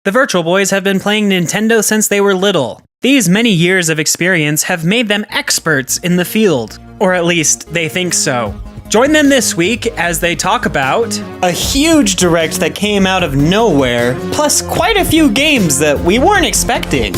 The Virtual Boys have been playing Nintendo since they were little. These many years of experience have made them experts in the field. Or at least, they think so. Join them this week as they talk about a huge direct that came out of nowhere, plus quite a few games that we weren't expecting.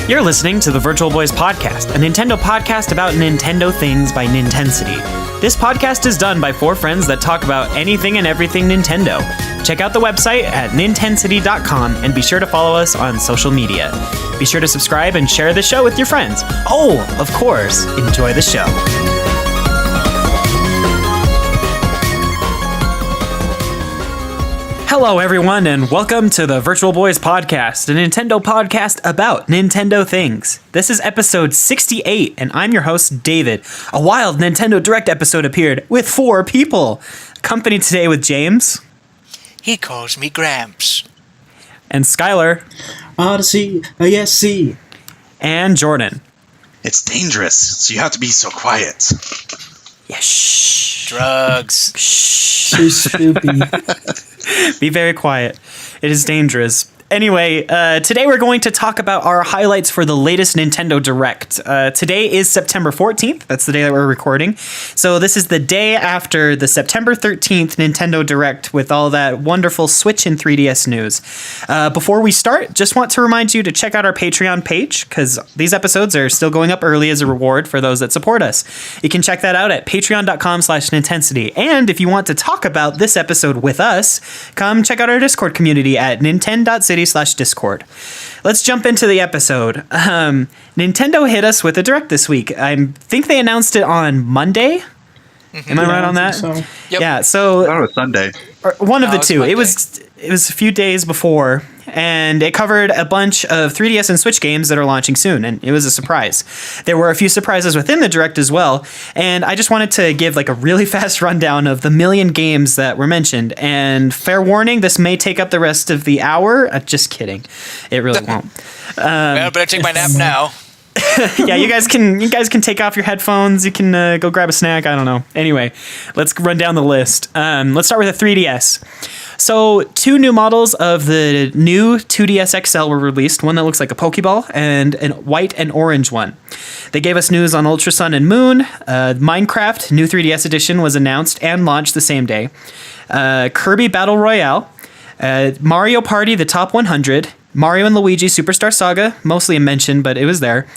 You're listening to the Virtual Boys Podcast, a Nintendo podcast about Nintendo things by Nintensity. This podcast is done by four friends that talk about anything and everything Nintendo. Check out the website at nintensity.com and be sure to follow us on social media. Be sure to subscribe and share the show with your friends. Oh, of course, enjoy the show. Hello, everyone, and welcome to the Virtual Boys Podcast, a Nintendo podcast about Nintendo things. This is episode 68, and I'm your host, David. A wild Nintendo Direct episode appeared with 4 people. Accompanied today with James. He calls me Gramps. And Skylar. Odyssey, yes, see. And Jordan. It's dangerous, so you have to be so quiet. Yeah, shh. Drugs. Shh. Too spooky. Be very quiet. It is dangerous. Anyway, today we're going to talk about our highlights for the latest Nintendo Direct. Today is September 14th. That's the day that we're recording. So this is the day after the September 13th Nintendo Direct with all that wonderful Switch and 3DS news. Before we start, just want to remind you to check out our Patreon page because these episodes are still going up early as a reward for those that support us. You can check that out at patreon.com/Nintensity. And if you want to talk about this episode with us, come check out our Discord community at nintendo.city/Discord. Let's jump into the episode. Nintendo hit us with a direct this week. I think they announced it on Monday. Am I right on that? So. Yep. Yeah, so I thought it was Sunday. or one of the two. Monday. It was a few days before, and it covered a bunch of 3DS and Switch games that are launching soon, and it was a surprise. There were a few surprises within the Direct as well, and I just wanted to give like a really fast rundown of the million games that were mentioned. And fair warning, this may take up the rest of the hour. Just kidding, it really won't. Well, better take my nap now. Yeah, you guys can take off your headphones. You can go grab a snack. I don't know. Anyway, let's run down the list. Let's start with the 3DS. So 2 new models of the new 2DS XL were released. One that looks like a Pokeball and a white and orange one. They gave us news on Ultra Sun and Moon. Minecraft new 3DS edition was announced and launched the same day. Kirby Battle Royale. Mario Party The Top 100. Mario and Luigi Superstar Saga, mostly a mention, but it was there.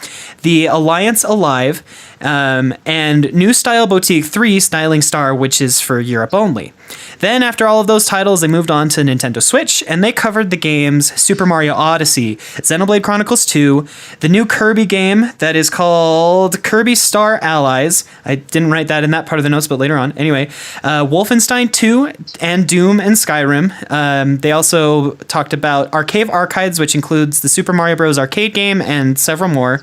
The Alliance Alive, and New Style Boutique 3 Styling Star, which is for Europe only. Then, after all of those titles, they moved on to Nintendo Switch, and they covered the games Super Mario Odyssey, Xenoblade Chronicles 2, the new Kirby game that is called Kirby Star Allies. I didn't write that in that part of the notes, but later on. Anyway, Wolfenstein 2 and Doom and Skyrim. They also talked about Arcade Archives, which includes the Super Mario Bros. Arcade game and several more.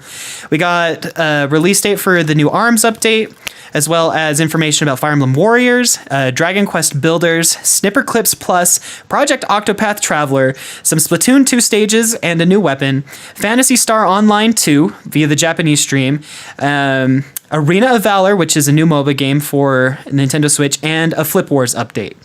We got a release date for the new ARMS update, as well as information about Fire Emblem Warriors, Dragon Quest Builders, Snipper Clips Plus, Project Octopath Traveler, some Splatoon 2 stages and a new weapon, Phantasy Star Online 2 via the Japanese stream, Arena of Valor, which is a new MOBA game for Nintendo Switch, and a Flip Wars update.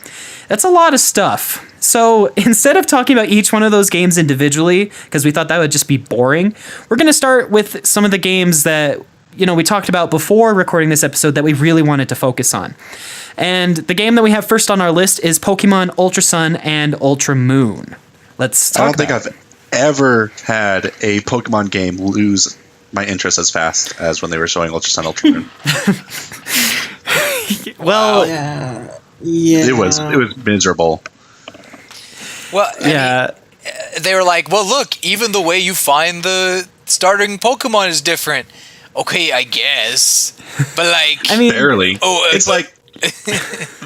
That's a lot of stuff. So instead of talking about each one of those games individually, because we thought that would just be boring, we're going to start with some of the games that we talked about before recording this episode that we really wanted to focus on. And the game that we have first on our list is Pokemon Ultra Sun and Ultra Moon. Let's talk about it. I don't think I've ever had a Pokemon game lose my interest as fast as when they were showing Ultra Sun, Ultra Moon. Well, Yeah. It was miserable. Well, yeah. they were like, well, look, even the way you find the starting Pokemon is different. Okay, I guess. But like... I mean... Barely. It's but- like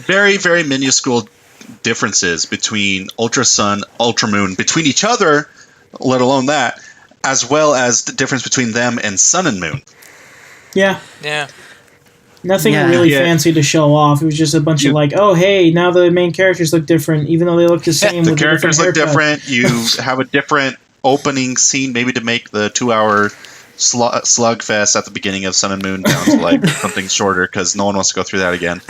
very, very minuscule differences between Ultra Sun, Ultra Moon, between each other, let alone that, as well as the difference between them and Sun and Moon. Yeah. Yeah. Nothing Yeah. really Yeah. fancy to show off. It was just a bunch of like, oh hey, now the main characters look different, even though they look the same. The with characters a look different haircut. different. You have a different opening scene, maybe to make the 2-hour slugfest at the beginning of Sun and Moon down to like something shorter because no one wants to go through that again.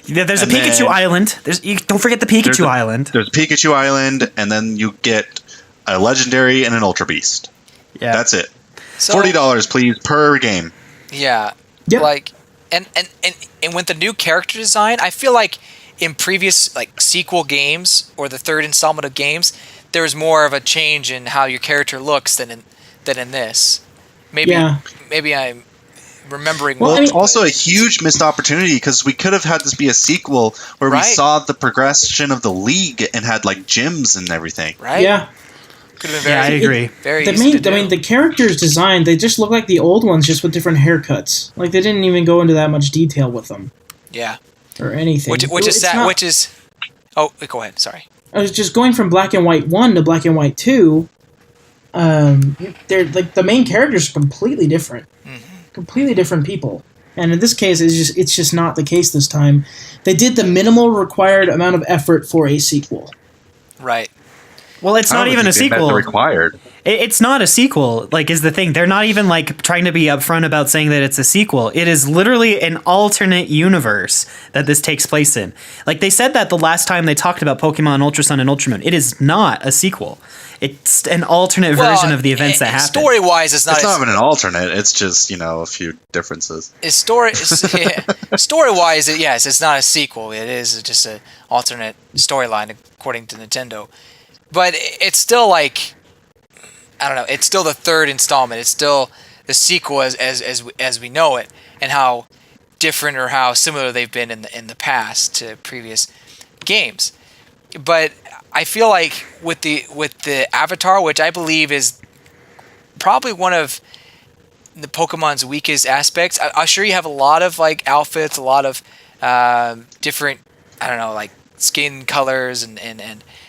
Yeah, there's a And Pikachu then- Island. Don't forget the Pikachu Island. There's Pikachu Island, and then you get a legendary and an Ultra Beast. Yeah, That's it. So, $40, please, per game. Yeah. Yep. Like, and with the new character design, I feel like in previous like sequel games or the third installment of games, there was more of a change in how your character looks than in this. Maybe I'm remembering. Well, wrong, I mean- but- Also, a huge missed opportunity because we could have had this be a sequel where we Right. saw the progression of the league and had like gyms and everything. right? Yeah. Could have been Yeah, I very, agree. very The easy to do. the characters designed, they just look like the old ones, just with different haircuts. Like they didn't even go into that much detail with them yeah. or anything. Which is It's that? not- Which is. Oh, go ahead. Sorry. I was just going from Black and White 1 to Black and White 2. They're like the main characters are completely different, completely different people. And in this case, it's just not the case this time. They did the minimal required amount of effort for a sequel. Right. Well, it's I not don't even a think they met the sequel. required. It's not a sequel, like, is the thing. They're not even, like, trying to be upfront about saying that it's a sequel. It is literally an alternate universe that this takes place in. Like, they said that the last time they talked about Pokemon Ultra Sun and Ultra Moon. It is not a sequel. It's an alternate version of the events that happened. Story-wise, it's not. It's not even an alternate. It's just, a few differences. Story-wise, yes, it's not a sequel. It is just an alternate storyline according to Nintendo. But it's still like, I don't know. It's still the third installment. It's still the sequel as we know it, and how different or how similar they've been in the past to previous games. But I feel like with the Avatar, which I believe is probably one of the Pokemon's weakest aspects. I'm sure you have a lot of like outfits, a lot of different, I don't know, like skin colors, and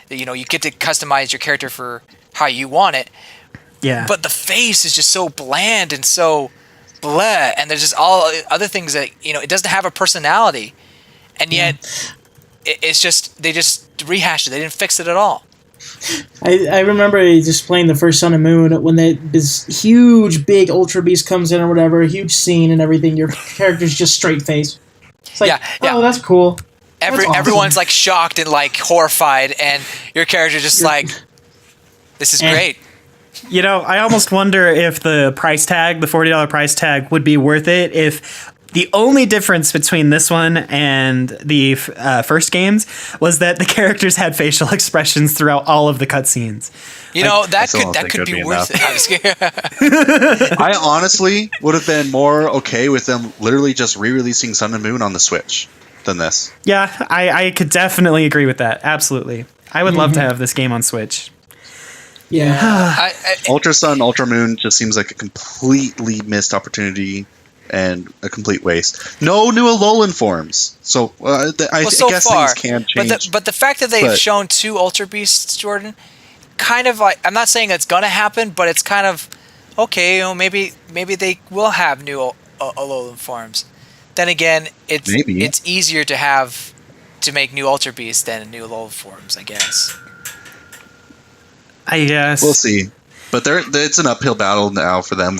you get to customize your character for how you want it. Yeah. But the face is just so bland and so bleh, and there's just all other things that it doesn't have a personality, and yet it's just they just rehashed it. They didn't fix it at all. I remember just playing the first Sun and Moon when this huge big Ultra Beast comes in or whatever, a huge scene and everything. Your character's just straight face. It's like, Yeah. oh, that's cool. That's Everyone's awesome. like shocked and like horrified, and your character just like, this is great. I almost wonder if the price tag, the $40 price tag, would be worth it if the only difference between this one and the first games was that the characters had facial expressions throughout all of the cutscenes. That still don't think could it'd be be worth enough. it. I'm scared. I honestly would have been more okay with them literally just re-releasing Sun and Moon on the Switch than this. Yeah, I could definitely agree with that. Absolutely. I would love to have this game on Switch. Yeah. Ultra Sun, Ultra Moon just seems like a completely missed opportunity and a complete waste. No new Alolan forms. So I so guess far, things can change. But the fact that they've But- shown 2 Ultra Beasts, Jordan, kind of like, I'm not saying it's gonna happen, but it's kind of okay. Maybe they will have new Alolan forms. Then again, it's easier to make new Ultra Beasts than new Alolan forms, I guess. I guess. We'll see. But it's an uphill battle now for them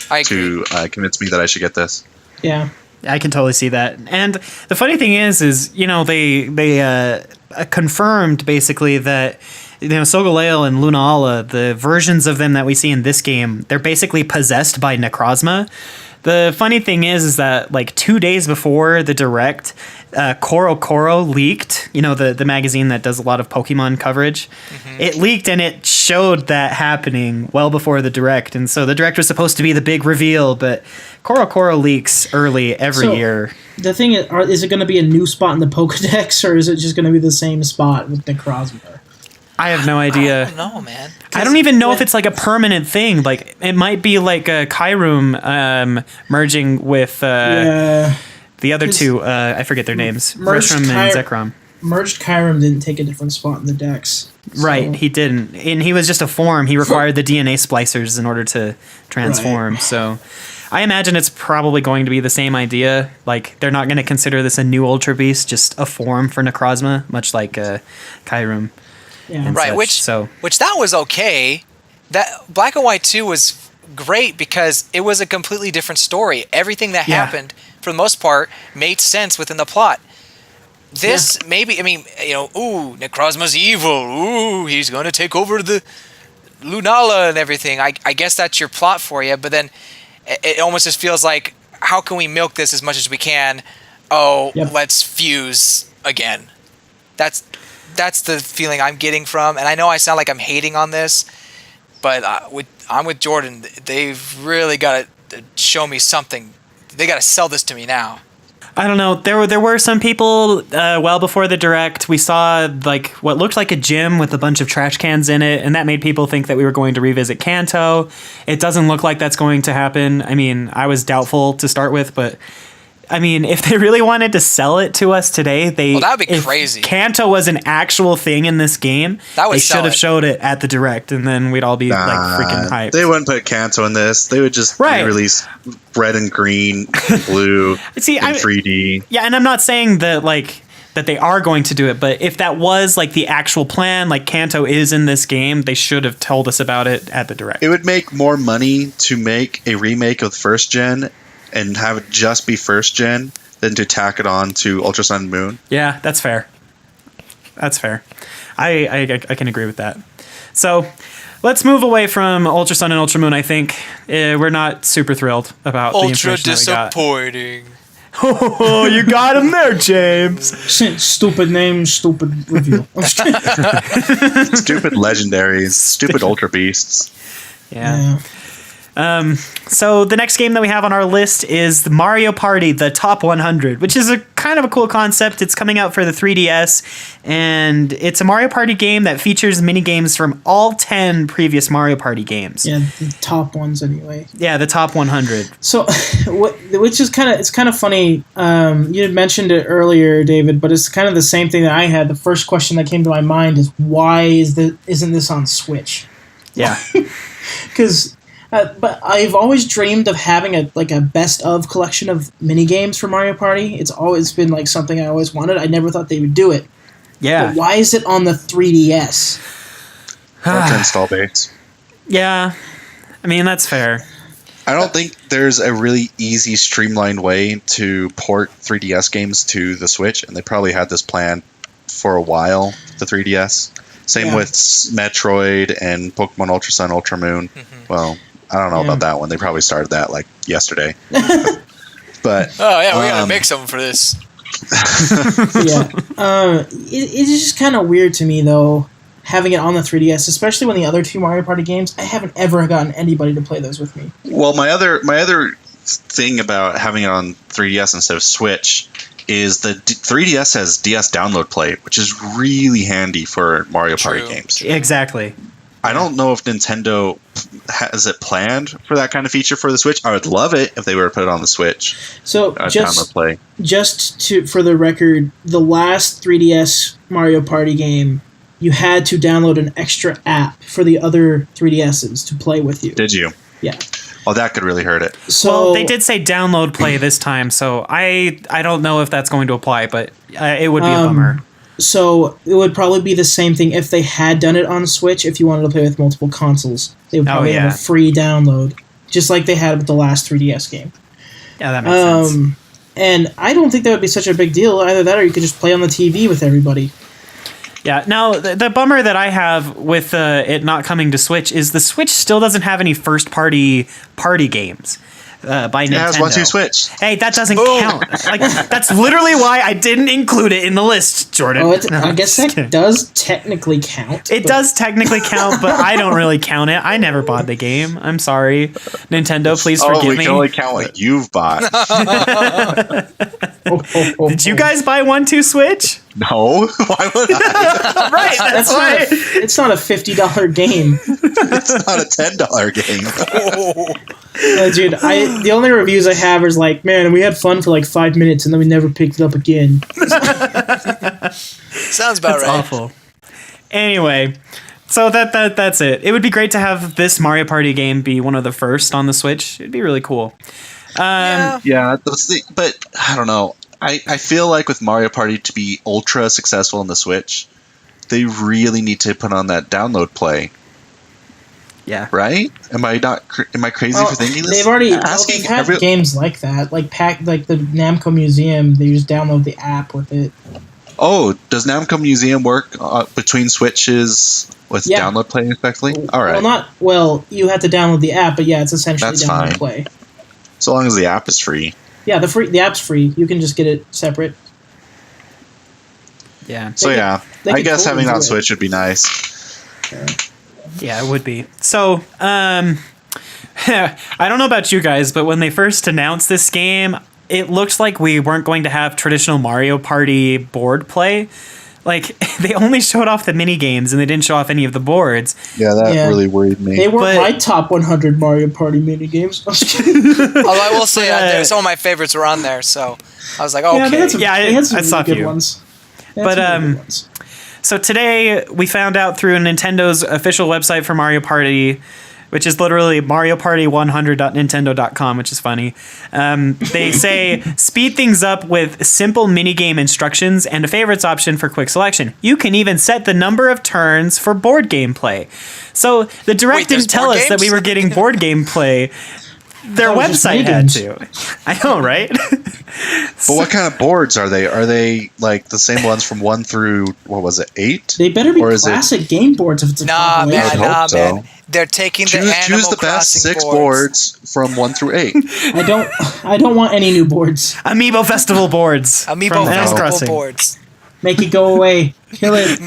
I to convince me that I should get this. Yeah. I can totally see that. And the funny thing is they confirmed basically that Solgaleo and Lunala, the versions of them that we see in this game, they're basically possessed by Necrozma. The funny thing is that like 2 days before the Direct, Coro leaked, the magazine that does a lot of Pokemon coverage. Mm-hmm. It leaked and it showed that happening well before the Direct. And so the Direct was supposed to be the big reveal, but Coro leaks early every year. The thing is it going to be a new spot in the Pokedex, or is it just going to be the same spot with Necrozma? I have no idea. I don't know, man. I don't even know if it's like a permanent thing. Like it might be like a Kyroom merging with the other two. I forget their names. Reshiram and Zekrom. Merged Kyurem didn't take a different spot in the Dex. So. Right, he didn't, and he was just a form. He required the DNA splicers in order to transform. Right. So I imagine it's probably going to be the same idea. Like, they're not going to consider this a new Ultra Beast, just a form for Necrozma, much like Kyurem. Yeah. and Right, such, which that was okay. That Black and White 2 was great because it was a completely different story. Everything that happened, for the most part, made sense within the plot. This maybe, I mean, ooh, Necrozma's evil. Ooh, he's going to take over the Lunala and everything. I guess that's your plot for you, but then it almost just feels like, how can we milk this as much as we can? Oh, let's fuse again. That's the feeling I'm getting from, and I know I sound like I'm hating on this, but I'm with Jordan. They've really got to show me something. They got to sell this to me now. I don't know. There were some people well before the direct. We saw like what looked like a gym with a bunch of trash cans in it, and that made people think that we were going to revisit Kanto. It doesn't look like that's going to happen. I mean, I was doubtful to start with, but I mean, if they really wanted to sell it to us today, that would be crazy. Kanto was an actual thing in this game. They should have showed it at the direct, and then we'd all be like freaking hyped. They wouldn't put Kanto in this. They would just release red and green, and blue, See, in 3D. Yeah, and I'm not saying that that they are going to do it, but if that was like the actual plan, like Kanto is in this game, they should have told us about it at the direct. It would make more money to make a remake of first gen and have it just be first gen than to tack it on to Ultra Sun and Moon. Yeah, that's fair. That's fair. I can agree with that. So let's move away from Ultra Sun and Ultra Moon. I think we're not super thrilled about the information that we got. Disappointing. Oh, you got him there, James. Stupid name, stupid review. Stupid legendaries, stupid Ultra Beasts. Yeah. So the next game that we have on our list is the Mario Party, the Top 100, which is a kind of a cool concept. It's coming out for the 3DS, and it's a Mario Party game that features mini games from all 10 previous Mario Party games. Yeah, the top ones anyway. Yeah, the Top 100. So, which is kind of funny. You had mentioned it earlier, David, but it's kind of the same thing that I had. The first question that came to my mind is, why isn't this on Switch? Yeah, because. But I've always dreamed of having a best of collection of mini games for Mario Party. It's always been like something I always wanted. I never thought they would do it. Yeah. But why is it on the 3DS? Ultra install base. Yeah. I mean, that's fair. I don't think there's a really easy, streamlined way to port 3DS games to the Switch, and they probably had this plan for a while, the 3DS. Same with Metroid and Pokemon Ultra Sun, Ultra Moon. Mm-hmm. Well, I don't know about that one. They probably started that like yesterday. But we're gonna make something for this. It's just kind of weird to me though, having it on the 3DS, especially when the other two Mario Party games, I haven't ever gotten anybody to play those with me. Well, my other thing about having it on 3DS instead of Switch is the 3DS has DS download play, which is really handy for Mario Party games. Exactly. I don't know if Nintendo has it planned for that kind of feature for the Switch. I would love it if they were to put it on the Switch. So download play. For the record, the last 3DS Mario Party game, you had to download an extra app for the other 3DSs to play with you. Did you? Yeah. Oh, that could really hurt it. So they did say download play this time, so I don't know if that's going to apply, but it would be a bummer. So it would probably be the same thing if they had done it on Switch. If you wanted to play with multiple consoles, they would probably have a free download, just like they had with the last 3DS game. Yeah, that makes sense. And I don't think that would be such a big deal. Either that, or you could just play on the TV with everybody. Yeah. Now, the bummer that I have with it not coming to Switch is the Switch still doesn't have any first-party party games by Nintendo. It has 1-2 Switch. Hey, that doesn't count. Like, that's literally why I didn't include it in the list, Jordan. Oh, I guess that does technically count. It does technically count, but I don't really count it. I never bought the game. I'm sorry. Nintendo, please forgive me. We can only count what you've bought. Did you guys buy 1-2 Switch? No. Why would I? Right, that's why. It's not a $50 game. It's not a $10 game. Dude, the only reviews I have is like, man, we had fun for like 5 minutes and then we never picked it up again. Sounds about That's right. Awful. Anyway, So that's it. It would be great to have this Mario Party game be one of the first on the Switch. It'd be really cool. Yeah, but I don't know. I feel like with Mario Party to be ultra successful on the Switch, they really need to put on that download play. Yeah. Right? Am I crazy for thinking this? They've had games like that, like the Namco Museum. They just download the app with it. Oh, does Namco Museum work between Switches with download play respectively? All right. Well, you have to download the app, but yeah, it's essentially That's download fine. play. So long as the app is free. Yeah, the app's free. You can just get it separate. Yeah. So I guess having it on Switch would be nice. Yeah, it would be. So, I don't know about you guys, but when they first announced this game, it looked like we weren't going to have traditional Mario Party board play. Like, they only showed off the mini games and they didn't show off any of the boards. Yeah, that really worried me. They weren't my top 100 Mario Party mini games. Although I will say, some of my favorites were on there, so I was like, okay. I saw a few. Ones. But, so today we found out through Nintendo's official website for Mario Party, which is literally marioparty100.nintendo.com, which is funny. They say, speed things up with simple minigame instructions and a favorites option for quick selection. You can even set the number of turns for board game play. So the Direct didn't tell us that we were getting board game play. Their website had to. I know, right? But what kind of boards are they? Are they like the same ones from 1 through, 8? They better be classic game boards if it's a compilation. Man. They're taking the Animal Choose the best Crossing 6 boards from 1 through 8. I don't want any new boards. Amiibo Festival boards. Amiibo Festival boards. Make it go away. Kill it.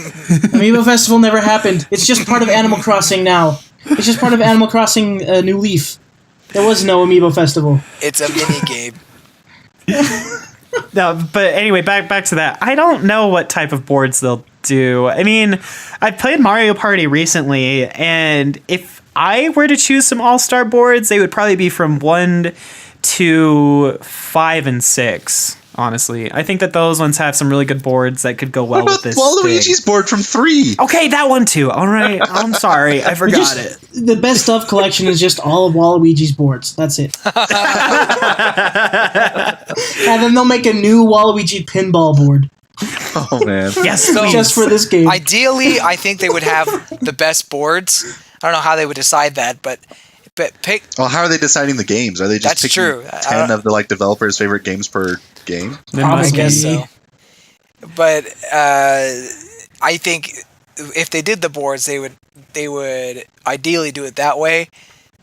Amiibo Festival never happened. It's just part of Animal Crossing now. It's just part of Animal Crossing New Leaf. There was no Amiibo Festival. It's a mini game. No, but anyway, back to that. I don't know what type of boards they'll do. I mean, I played Mario Party recently, and if I were to choose some all-star boards, they would probably be from 1 to 5 and 6. Honestly, I think that those ones have some really good boards that could go well with this. Waluigi's board from 3. Okay, that one too. All right, I'm sorry, I forgot it. The best of collection is just all of Waluigi's boards. That's it. And then they'll make a new Waluigi pinball board. Oh man! Yes, so just for this game. Ideally, I think they would have the best boards. I don't know how they would decide that, but pick. Well, how are they deciding the games? Are they just picking 10 of the developers' favorite games per game? I guess so. But I think if they did the boards, they would ideally do it that way.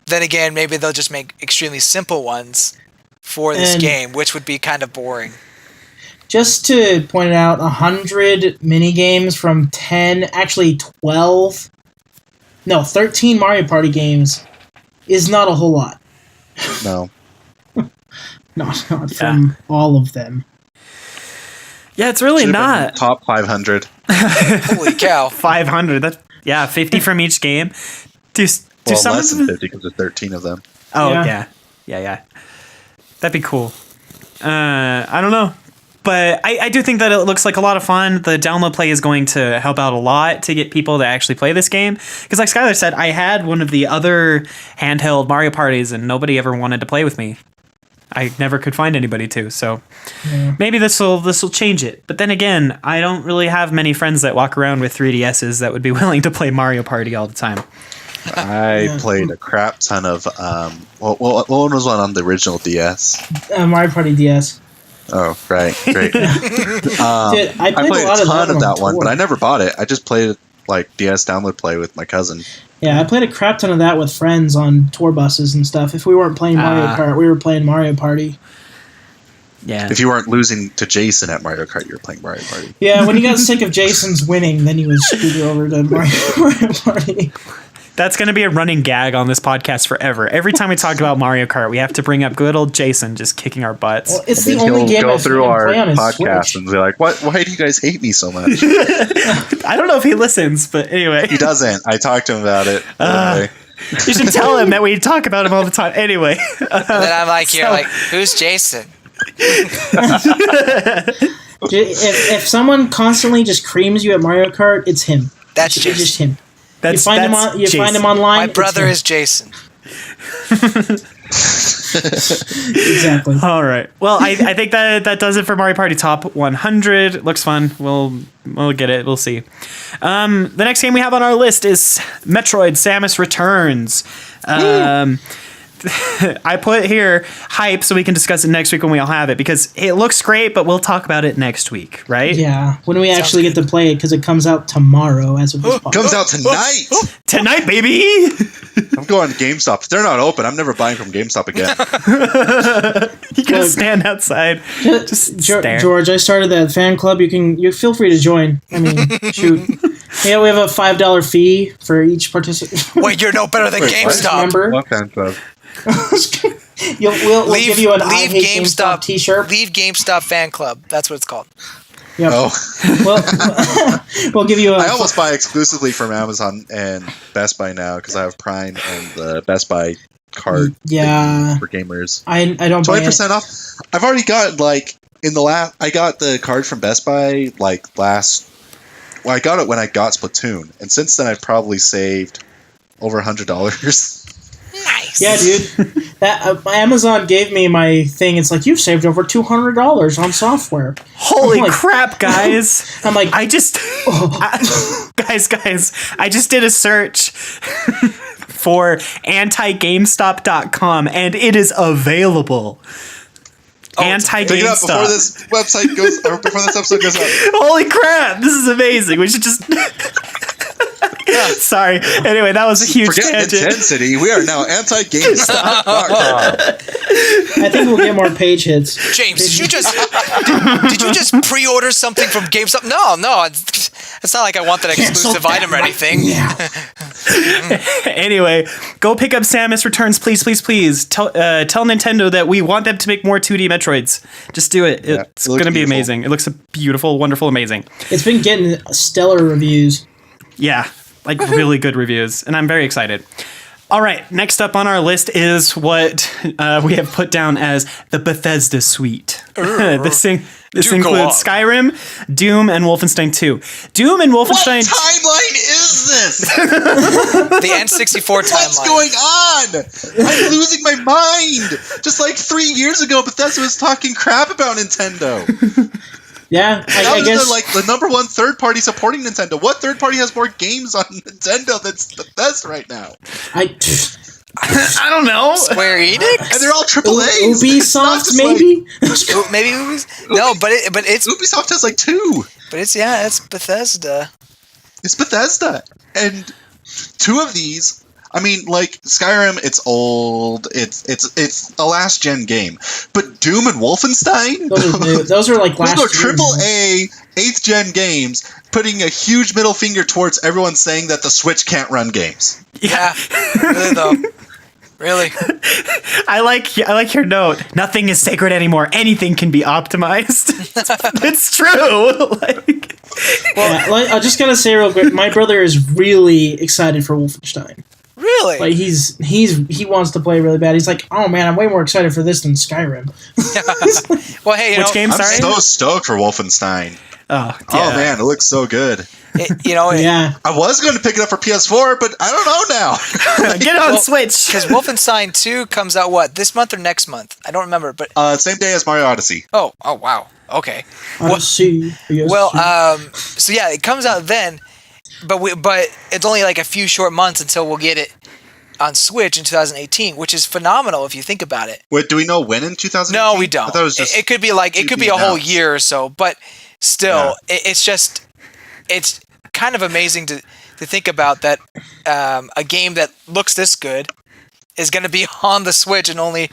Then again, maybe they'll just make extremely simple ones for this game, which would be kind of boring. Just to point it out, 100 mini games from 13 Mario Party games is not a whole lot. No. Not from all of them. Yeah, it's really not. Top 500. Holy cow. 500. That's 50 from each game. Do some less than 50 because there's 13 of them. Oh, yeah. That'd be cool. I don't know. But I do think that it looks like a lot of fun. The download play is going to help out a lot to get people to actually play this game. Because like Skylar said, I had one of the other handheld Mario parties and nobody ever wanted to play with me. I never could find anybody to. So maybe this will change it. But then again, I don't really have many friends that walk around with 3DSs that would be willing to play Mario Party all the time. I played a crap ton of... what one was one on the original DS? Mario Party DS. Oh, right. Great. Dude, I played a ton of that one, but I never bought it. I just played it like DS download play with my cousin. Yeah, I played a crap ton of that with friends on tour buses and stuff. If we weren't playing Mario Kart, we were playing Mario Party. Yeah. If you weren't losing to Jason at Mario Kart, you were playing Mario Party. Yeah, when you got sick of Jason's winning, then he would scoot you over to Mario Party. That's going to be a running gag on this podcast forever. Every time we talk about Mario Kart, we have to bring up good old Jason just kicking our butts. Well, it's the only game I've seen him play on his podcast Switch. and be like, "What? Why do you guys hate me so much?" I don't know if he listens, but anyway. He doesn't. I talked to him about it. You should tell him that we talk about him all the time. Anyway. And then I'm like, who's Jason? If someone constantly just creams you at Mario Kart, it's him. That's It's just him. You find him online. My brother is Jason. Exactly. All right. Well, I think that does it for Mario Party Top 100. Looks fun. We'll get it. We'll see. The next game we have on our list is Metroid: Samus Returns. I put here hype so we can discuss it next week when we all have it, because it looks great, but we'll talk about it next week, right? Yeah, when we actually get to play it, because it comes out tomorrow as of this podcast. Comes out tonight. Tonight, baby. I'm going to GameStop. If they're not open, I'm never buying from GameStop again. You can stand outside. Just stare. George, I started that fan club. You feel free to join. I mean, shoot. Yeah, we have a $5 fee for each participant. Wait, you're no better than GameStop. Remember? What fan club? We'll give you an I Hate GameStop t-shirt. Leave GameStop fan club. That's what it's called. Yep. Oh. We'll give you I almost buy exclusively from Amazon and Best Buy now because I have Prime and the Best Buy card for gamers. I don't buy 20% off. I've already got I got the card from Best Buy I got it when I got Splatoon, and since then I've probably saved over $100. Nice. Yeah, dude. That Amazon gave me my thing. It's like, you've saved over $200 on software. Holy crap, guys. I'm like, guys, I just did a search for antigamestop.com and it is available. Anti-GameStop. Take it up before this website goes, or before this episode goes up. Holy crap, this is amazing. We should just... Sorry. Anyway, that was a huge tangent. Intensity. We are now anti-GameStop.com. I think we'll get more page hits. James, did you just pre-order something from GameStop? No, it's not like I want that exclusive item or anything. Anyway, go pick up Samus Returns, please. Tell Nintendo that we want them to make more 2D Metroids. Just do it. It's going to be amazing. It looks beautiful, wonderful, amazing. It's been getting stellar reviews. Yeah, really good reviews, and I'm very excited. All right, next up on our list is what we have put down as the Bethesda suite. This includes Skyrim, Doom, and Wolfenstein 2. Doom and Wolfenstein... What timeline is this? The N64 timeline. What's going on? I'm losing my mind. Just like 3 years ago, Bethesda was talking crap about Nintendo. Yeah, I guess the number one third party supporting Nintendo. What third party has more games on Nintendo than Bethesda right now? I don't know. Square Enix, and they're all AAA. Ubisoft, maybe. Maybe Ubisoft. No, but it's Ubisoft has 2. But it's Bethesda. It's Bethesda, and 2 of these. I mean, Skyrim, it's old. It's a last gen game, but Doom and Wolfenstein, those are last year. AAA 8th gen games, putting a huge middle finger towards everyone saying that the Switch can't run games. Yeah, really though. Really, I like your note. Nothing is sacred anymore. Anything can be optimized. It's true. Well, I just gotta say real quick, my brother is really excited for Wolfenstein. Really? He wants to play really bad. He's like, oh man, I'm way more excited for this than Skyrim. Well, hey, which game? Sorry, I'm so stoked for Wolfenstein. Oh man, it looks so good. Yeah. I was going to pick it up for PS4, but I don't know now. Get on Switch. Because Wolfenstein 2 comes out this month or next month? I don't remember, but same day as Mario Odyssey. Oh wow. Okay. Odyssey. So yeah, it comes out then. But it's only a few short months until we'll get it on Switch in 2018, which is phenomenal if you think about it. Wait, do we know when in 2018? No, we don't. I thought it was just it could be a whole year or so, but still, it's kind of amazing to think about that a game that looks this good is going to be on the Switch in only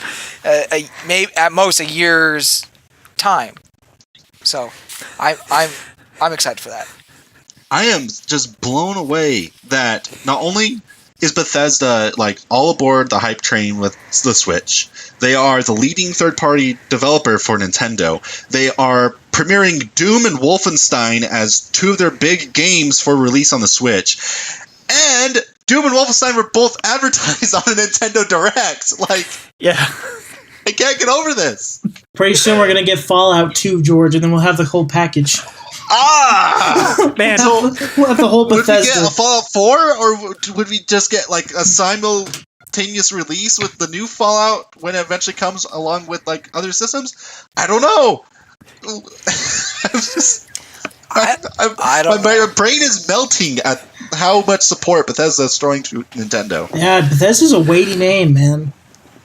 maybe at most a year's time. So I'm excited for that. I am just blown away that not only is Bethesda all aboard the hype train with the Switch, they are the leading third-party developer for Nintendo. They are premiering Doom and Wolfenstein as 2 of their big games for release on the Switch. And Doom and Wolfenstein were both advertised on a Nintendo Direct. Yeah. I can't get over this. Pretty soon we're going to get Fallout 2, George, and then we'll have the whole package. Man, We'll have the whole Would we Bethesda. get a Fallout 4, or would we just get like a simultaneous release with the new Fallout when it eventually comes along with like other systems? I don't know. I don't know. My brain is melting at how much support Bethesda is throwing to Nintendo. Yeah, Bethesda's a weighty name, man.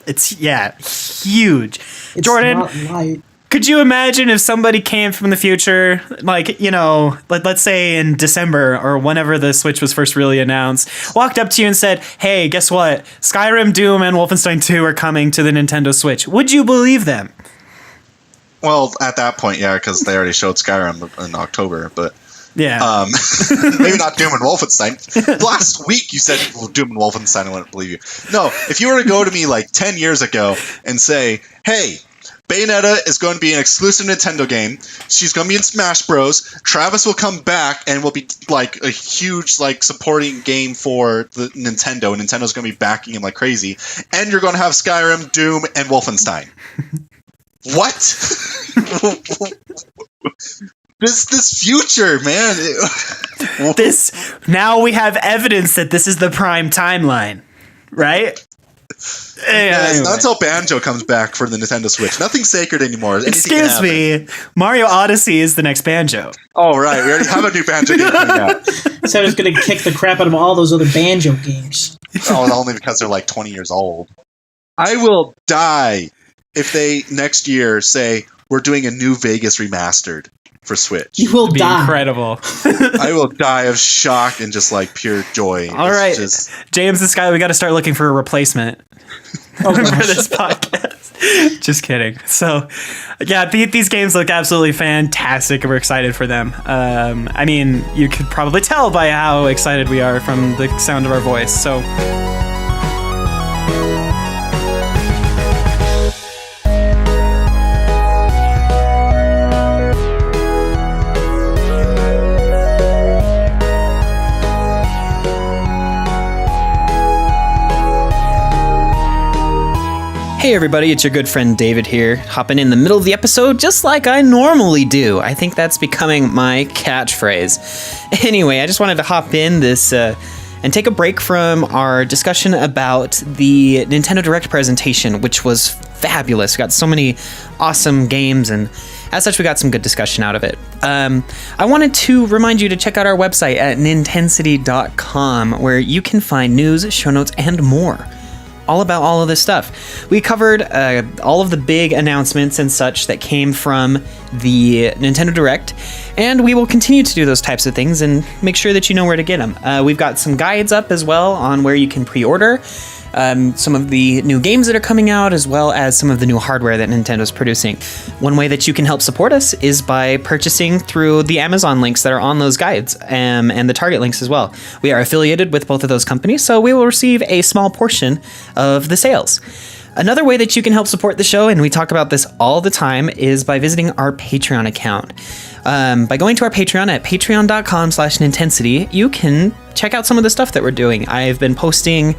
it's huge. It's Jordan, not light. could you imagine if somebody came from the future, like, you know, let's say in December or whenever the Switch was first really announced, walked up to you and said, hey, guess what? Skyrim, Doom, and Wolfenstein 2 are coming to the Nintendo Switch. Would you believe them? Well, at that point, yeah, because they already showed Skyrim in October, but Yeah. maybe not Doom and Wolfenstein. Last week you said Doom and Wolfenstein, I wouldn't believe you. No, if you were to go to me like 10 years ago and say, hey, Bayonetta is going to be an exclusive Nintendo game. She's going to be in Smash Bros. Travis will come back and will be like a huge like supporting game for the Nintendo. Nintendo's going to be backing him like crazy. And you're going to have Skyrim, Doom, and Wolfenstein. What? This future, man. Now we have evidence that this is the prime timeline, right? Yes, Anyway. not until Banjo comes back for the Nintendo Switch. Nothing's sacred anymore. Anything can Excuse happen. me, Mario Odyssey is the next Banjo. Oh, right. We already have a new Banjo game coming out. So it's going to kick the crap out of all those other Banjo games. Oh, only because they're like 20 years old. I will die if they next year say we're doing a new Vegas remastered for Switch. You will It'd be die. incredible. I will die of shock and just like pure joy. All It's right, just- James and Skylar, we got to start looking for a replacement Oh, for gosh. this podcast. Just kidding. So, yeah, these games look absolutely fantastic, and we're excited for them. I mean, you could probably tell by how excited we are from the sound of our voice. So. Hey everybody, it's your good friend David here, hopping in the middle of the episode just like I normally do. I think that's becoming my catchphrase. Anyway, I just wanted to hop in this and take a break from our discussion about the Nintendo Direct presentation, which was fabulous. We got so many awesome games, and as such, we got some good discussion out of it. I wanted to remind you to check out our website at nintensity.com, where you can find news, show notes, and more. All about all of this stuff. We covered all of the big announcements and such that came from the Nintendo Direct, and we will continue to do those types of things and make sure that you know where to get them. We've got some guides up as well on where you can pre-order some of the new games that are coming out, as well as some of the new hardware that Nintendo's producing. One way that you can help support us is by purchasing through the Amazon links that are on those guides, and the Target links as well. We are affiliated with both of those companies, so we will receive a small portion of the sales. Another way that you can help support the show, and we talk about this all the time, is by visiting our Patreon account. By going to our Patreon at patreon.com/Nintensity, you can check out some of the stuff that we're doing. I've been posting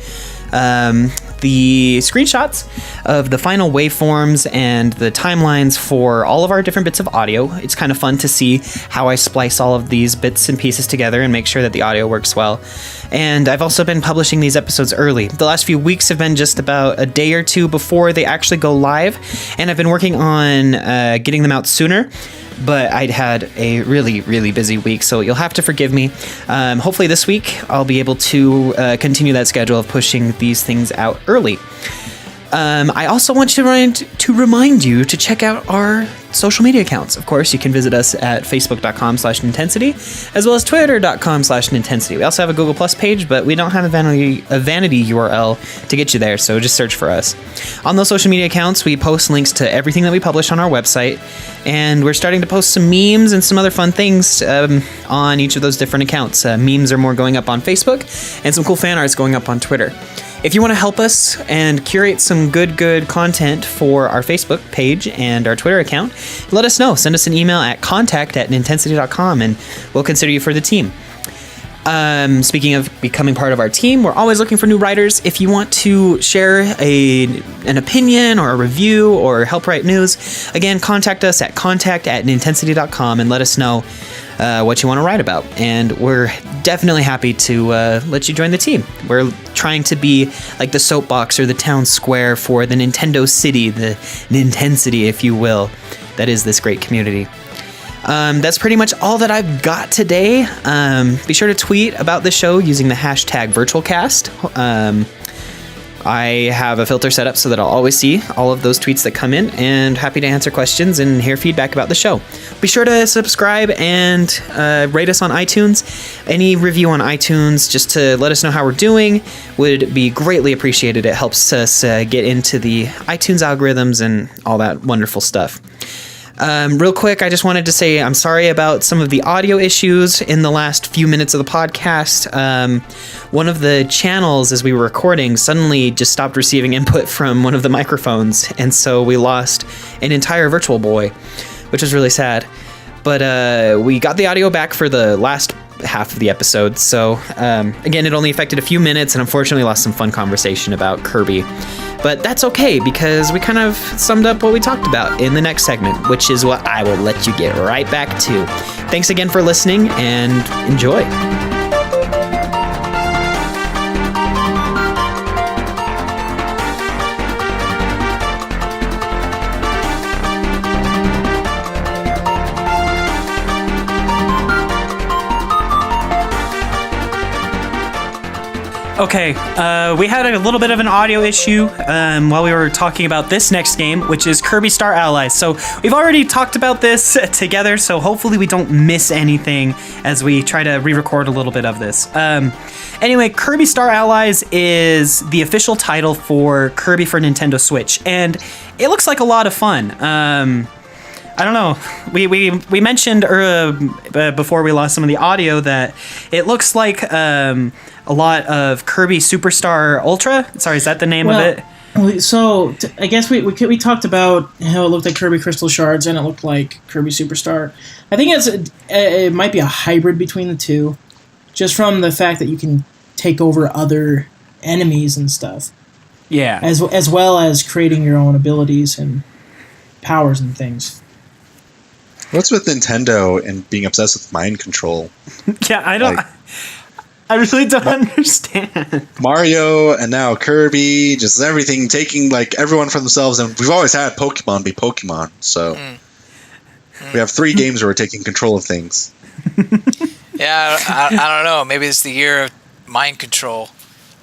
the screenshots of the final waveforms and the timelines for all of our different bits of audio. It's kind of fun to see how I splice all of these bits and pieces together and make sure that the audio works well. And I've also been publishing these episodes early. The last few weeks have been just about a day or two before they actually go live, and I've been working on getting them out sooner. But I'd had a really, really busy week, so you'll have to forgive me. Hopefully this week I'll be able to continue that schedule of pushing these things out early. I also want to remind you to check out our social media accounts. Of course, you can visit us at facebook.com/Nintensity, as well as twitter.com/Nintensity. We also have a Google Plus page, but we don't have a vanity URL to get you there, so just search for us. On those social media accounts, we post links to everything that we publish on our website, and we're starting to post some memes and some other fun things on each of those different accounts. Memes are more going up on Facebook, and some cool fan art's going up on Twitter. If you want to help us and curate some good content for our Facebook page and our Twitter account, let us know. Send us an email at contact@nintensity.com, and we'll consider you for the team. Speaking of becoming part of our team, we're always looking for new writers. If you want to share an opinion or a review or help write news, again, contact us at contact@nintensity.com and let us know what you want to write about. And we're definitely happy to let you join the team. We're trying to be like the soapbox or the town square for the Nintendo City, the Nintensity, if you will, that is this great community. That's pretty much all that I've got today. Be sure to tweet about the show using the hashtag virtualcast. I have a filter set up so that I'll always see all of those tweets that come in, and happy to answer questions and hear feedback about the show. Be sure to subscribe and rate us on iTunes. Any review on iTunes, just to let us know how we're doing, would be greatly appreciated. It helps us get into the iTunes algorithms and all that wonderful stuff. Real quick, I just wanted to say I'm sorry about some of the audio issues in the last few minutes of the podcast. One of the channels, as we were recording, suddenly just stopped receiving input from one of the microphones, and so we lost an entire Virtual Boy, which was really sad. But we got the audio back for the last half of the episode, so again, it only affected a few minutes, and unfortunately lost some fun conversation about Kirby. But that's okay, because we kind of summed up what we talked about in the next segment, which is what I will let you get right back to. Thanks again for listening, and enjoy. Okay, we had a little bit of an audio issue while we were talking about this next game, which is Kirby Star Allies. So we've already talked about this together, so hopefully we don't miss anything as we try to re-record a little bit of this. Anyway, Kirby Star Allies is the official title for Kirby for Nintendo Switch, and it looks like a lot of fun. I don't know. We mentioned before we lost some of the audio that it looks like a lot of Kirby Superstar Ultra. Sorry, is that the name of it? So I guess we talked about how it looked like Kirby Crystal Shards and it looked like Kirby Superstar. I think it might be a hybrid between the two, just from the fact that you can take over other enemies and stuff. Yeah. As well as creating your own abilities and powers and things. What's with Nintendo and being obsessed with mind control? Yeah, I really don't understand. Mario and now Kirby, just everything taking like everyone for themselves, and we've always had Pokemon be Pokemon, so we have 3 games where we're taking control of things. Yeah, I don't know. Maybe it's the year of mind control.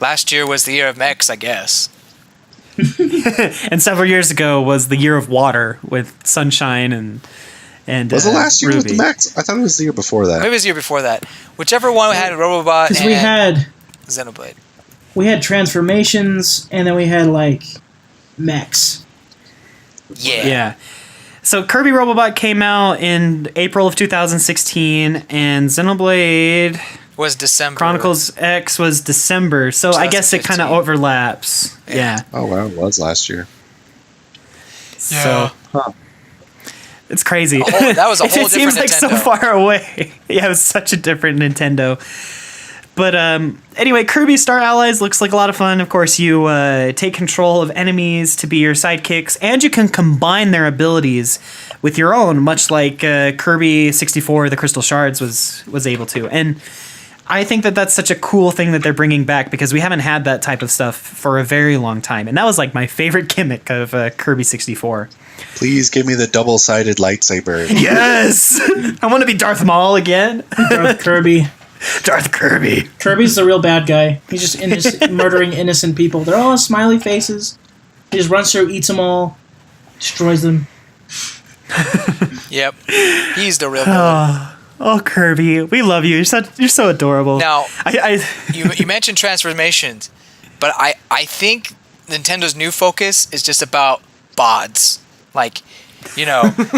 Last year was the year of mechs, I guess. And several years ago was the year of water with Sunshine and was it last year Ruby. with the Max? I thought it was the year before that. Maybe it was the year before that. Whichever one had Robobot and we had Xenoblade. We had transformations, and then we had like mechs. Yeah. So Kirby Robobot came out in April of 2016, and Xenoblade Was December. Chronicles X was December. So I guess it kind of 2015. overlaps. Yeah. Oh wow, it was last year. So it's crazy. That was a whole It seems like different so Nintendo. far away. Yeah, it was such a different Nintendo. But anyway, Kirby Star Allies looks like a lot of fun. Of course, you take control of enemies to be your sidekicks, and you can combine their abilities with your own, much like Kirby 64, the Crystal Shards was able to. And I think that that's such a cool thing that they're bringing back, because we haven't had that type of stuff for a very long time. And that was like my favorite gimmick of Kirby 64. Please give me the double-sided lightsaber. Yes! I want to be Darth Maul again. Darth Kirby. Darth Kirby. Kirby's the real bad guy. He's just murdering innocent people. They're all smiley faces. He just runs through, eats them all, destroys them. Yep. He's the real villain. Oh, Kirby, we love you. You're so adorable. Now, I you mentioned transformations, but I think Nintendo's new focus is just about bods. Like,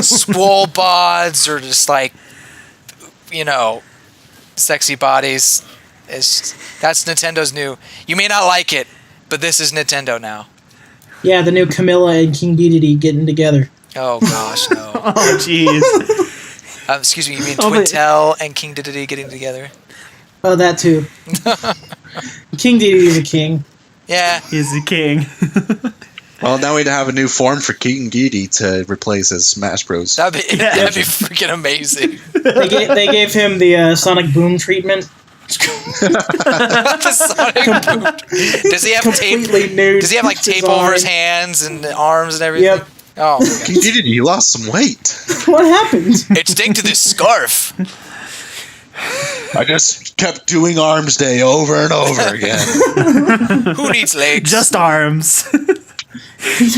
swole bods, or just like, sexy bodies. That's Nintendo's new. You may not like it, but this is Nintendo now. Yeah, the new Camilla and King Dedede getting together. Oh gosh, no. oh, jeez. Excuse me, you mean Twintel and King Dedede getting together? Oh, that too. King Dedede is a king. Yeah. He's the king. Well, now we'd have a new form for King Dedede to replace his Smash Bros. That'd be freaking amazing. They gave him the Sonic Boom treatment. The Sonic Boom. Does he have tape? Completely nude. Does he have like tape design. over his hands and arms and everything? Yep. Oh, my God. He did. He lost some weight. What happened? It's stick to this scarf. I just kept doing Arms Day over and over again. Who needs legs? Just arms. This,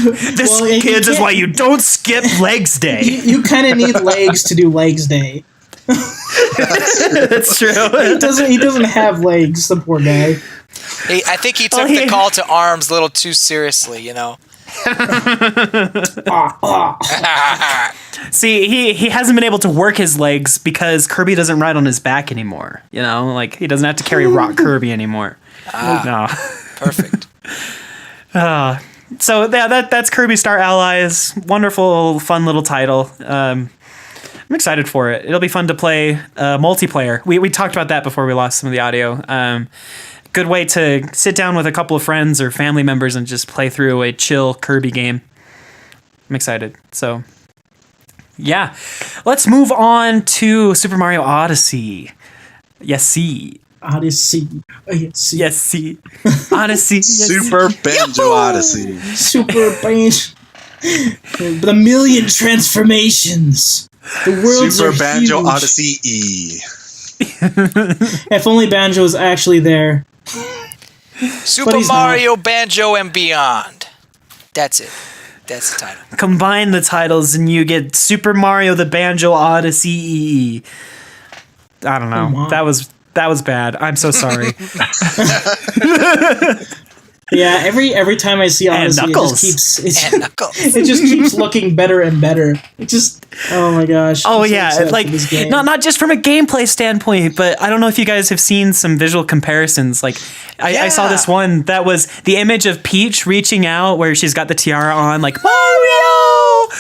Well, you kids, is can't- why you don't skip Legs Day. You kind of need legs to do Legs Day. That's true. He doesn't have legs, the poor guy. I think he took the call to arms a little too seriously, you know. See, he hasn't been able to work his legs because Kirby doesn't ride on his back anymore. You know, like he doesn't have to carry Rock Kirby anymore. No. Perfect. So yeah, that's Kirby Star Allies. Wonderful, fun little title. I'm excited for it. It'll be fun to play multiplayer. We talked about that before we lost some of the audio. Good way to sit down with a couple of friends or family members and just play through a chill Kirby game. I'm excited. So yeah, let's move on to Super Mario Odyssey. Yes, see. Odyssey. Odyssey. Yes, see. Odyssey. Yes, Super Banjo Odyssey. Super Banjo. The million transformations. The worlds Super are Banjo huge. Odyssey E. If only Banjo was actually there. Super he's Mario, Banjo, and Beyond. That's it. That's the title. Combine the titles and you get Super Mario the Banjo Odyssey EE. I don't know. my. That was bad. I'm so sorry. Yeah, every time I see Odyssey, Knuckles. And Knuckles. it just keeps looking better and better. It just, oh my gosh. Oh I'm so yeah, excited like for this game. not just from a gameplay standpoint, but I don't know if you guys have seen some visual comparisons. Like I saw this one that was the image of Peach reaching out where she's got the tiara on, like Mario.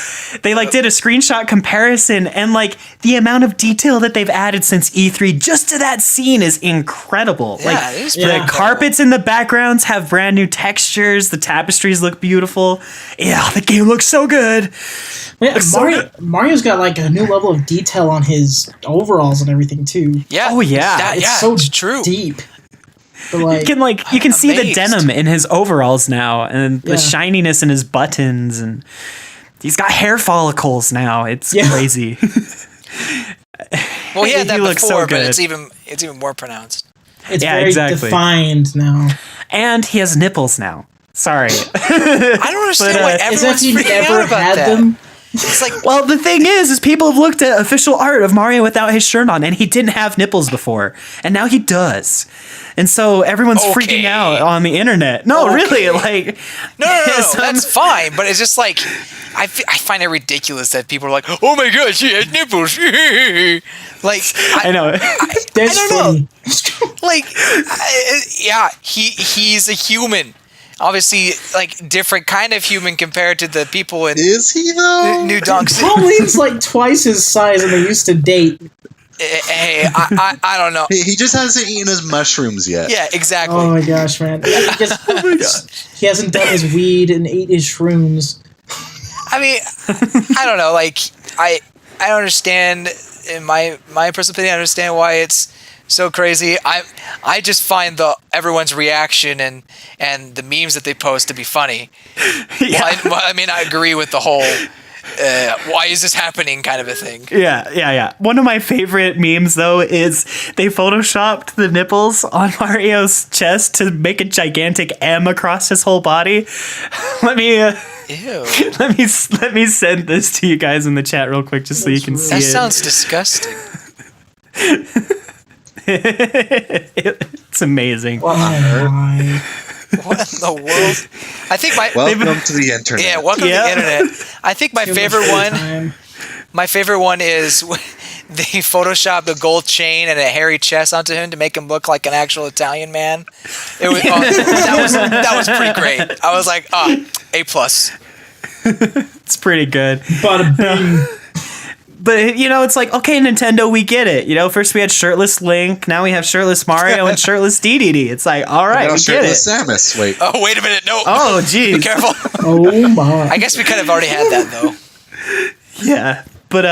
They like did a screenshot comparison, and like the amount of detail that they've added since E3 just to that scene is incredible. Yeah, like it is the pretty carpets in the backgrounds have brand new textures. The tapestries look beautiful. Yeah, the game looks so good. Yeah, so Mario's got like a new level of detail on his overalls and everything too. Yeah. Oh, yeah. That- It's yeah, so it's true. deep. But like, You can see the amazed. denim in his overalls now, and the Yeah. shininess in his buttons, and he's got hair follicles now. It's Yeah. crazy. Well, he had that He looks so before, but good. it's even more pronounced. it's Yeah, very exactly. defined now. And he has nipples now. Sorry. I don't understand But, why As everyone's if you freaking never out about had that. them. It's like, Well, the thing is people have looked at official art of Mario without his shirt on, and he didn't have nipples before, and now he does. And so everyone's Okay. freaking out on the internet. No, really, like no, some- that's fine, but it's just like, I find it ridiculous that people are like, oh my gosh, he has nipples. Like, I know. That's I don't funny. like, yeah, he's a human. Obviously, like, different kind of human compared to the people in Is he though? New Donk City. Pauline's like twice his size and they used to date. Hey, I don't know. He just hasn't eaten his mushrooms yet. Yeah, exactly. Oh my gosh, man. He hasn't done his weed and ate his shrooms. I mean, I don't know. Like, I don't understand. In my personal opinion, I understand why it's so crazy. I just find everyone's reaction and the memes that they post to be funny. Yeah. Well, I mean, I agree with the whole why is this happening kind of a thing. Yeah. One of my favorite memes, though, is they photoshopped the nipples on Mario's chest to make a gigantic M across his whole body. Let me Ew. let me send this to you guys in the chat real quick, just so you can see That it. sounds disgusting. It's amazing. Oh my. What in the world? I think Welcome to the internet. yeah, welcome Yeah. to the internet. I think my Too much favorite free one. time. My favorite one is they photoshopped a gold chain and a hairy chest onto him to make him look like an actual Italian man. It was that was pretty great. I was like, A+. It's pretty good. Bada bing. But, it's like, okay, Nintendo, we get it. First we had shirtless Link, now we have shirtless Mario and shirtless DDD. It's like, all right, Now we get it. shirtless Samus. Wait. Oh, wait a minute. No. Oh, Be geez. careful. Oh my. I guess we could have already had that, though. Yeah. But,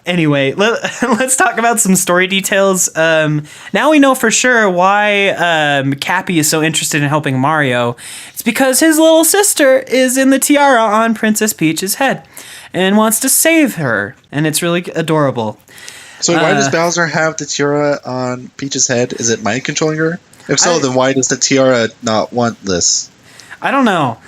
Anyway, let's talk about some story details. Now we know for sure why Cappy is so interested in helping Mario. It's because his little sister is in the tiara on Princess Peach's head and wants to save her, and it's really adorable. So why does Bowser have the tiara on Peach's head? Is it mind controlling her? If so, then why does the tiara not want this? I don't know.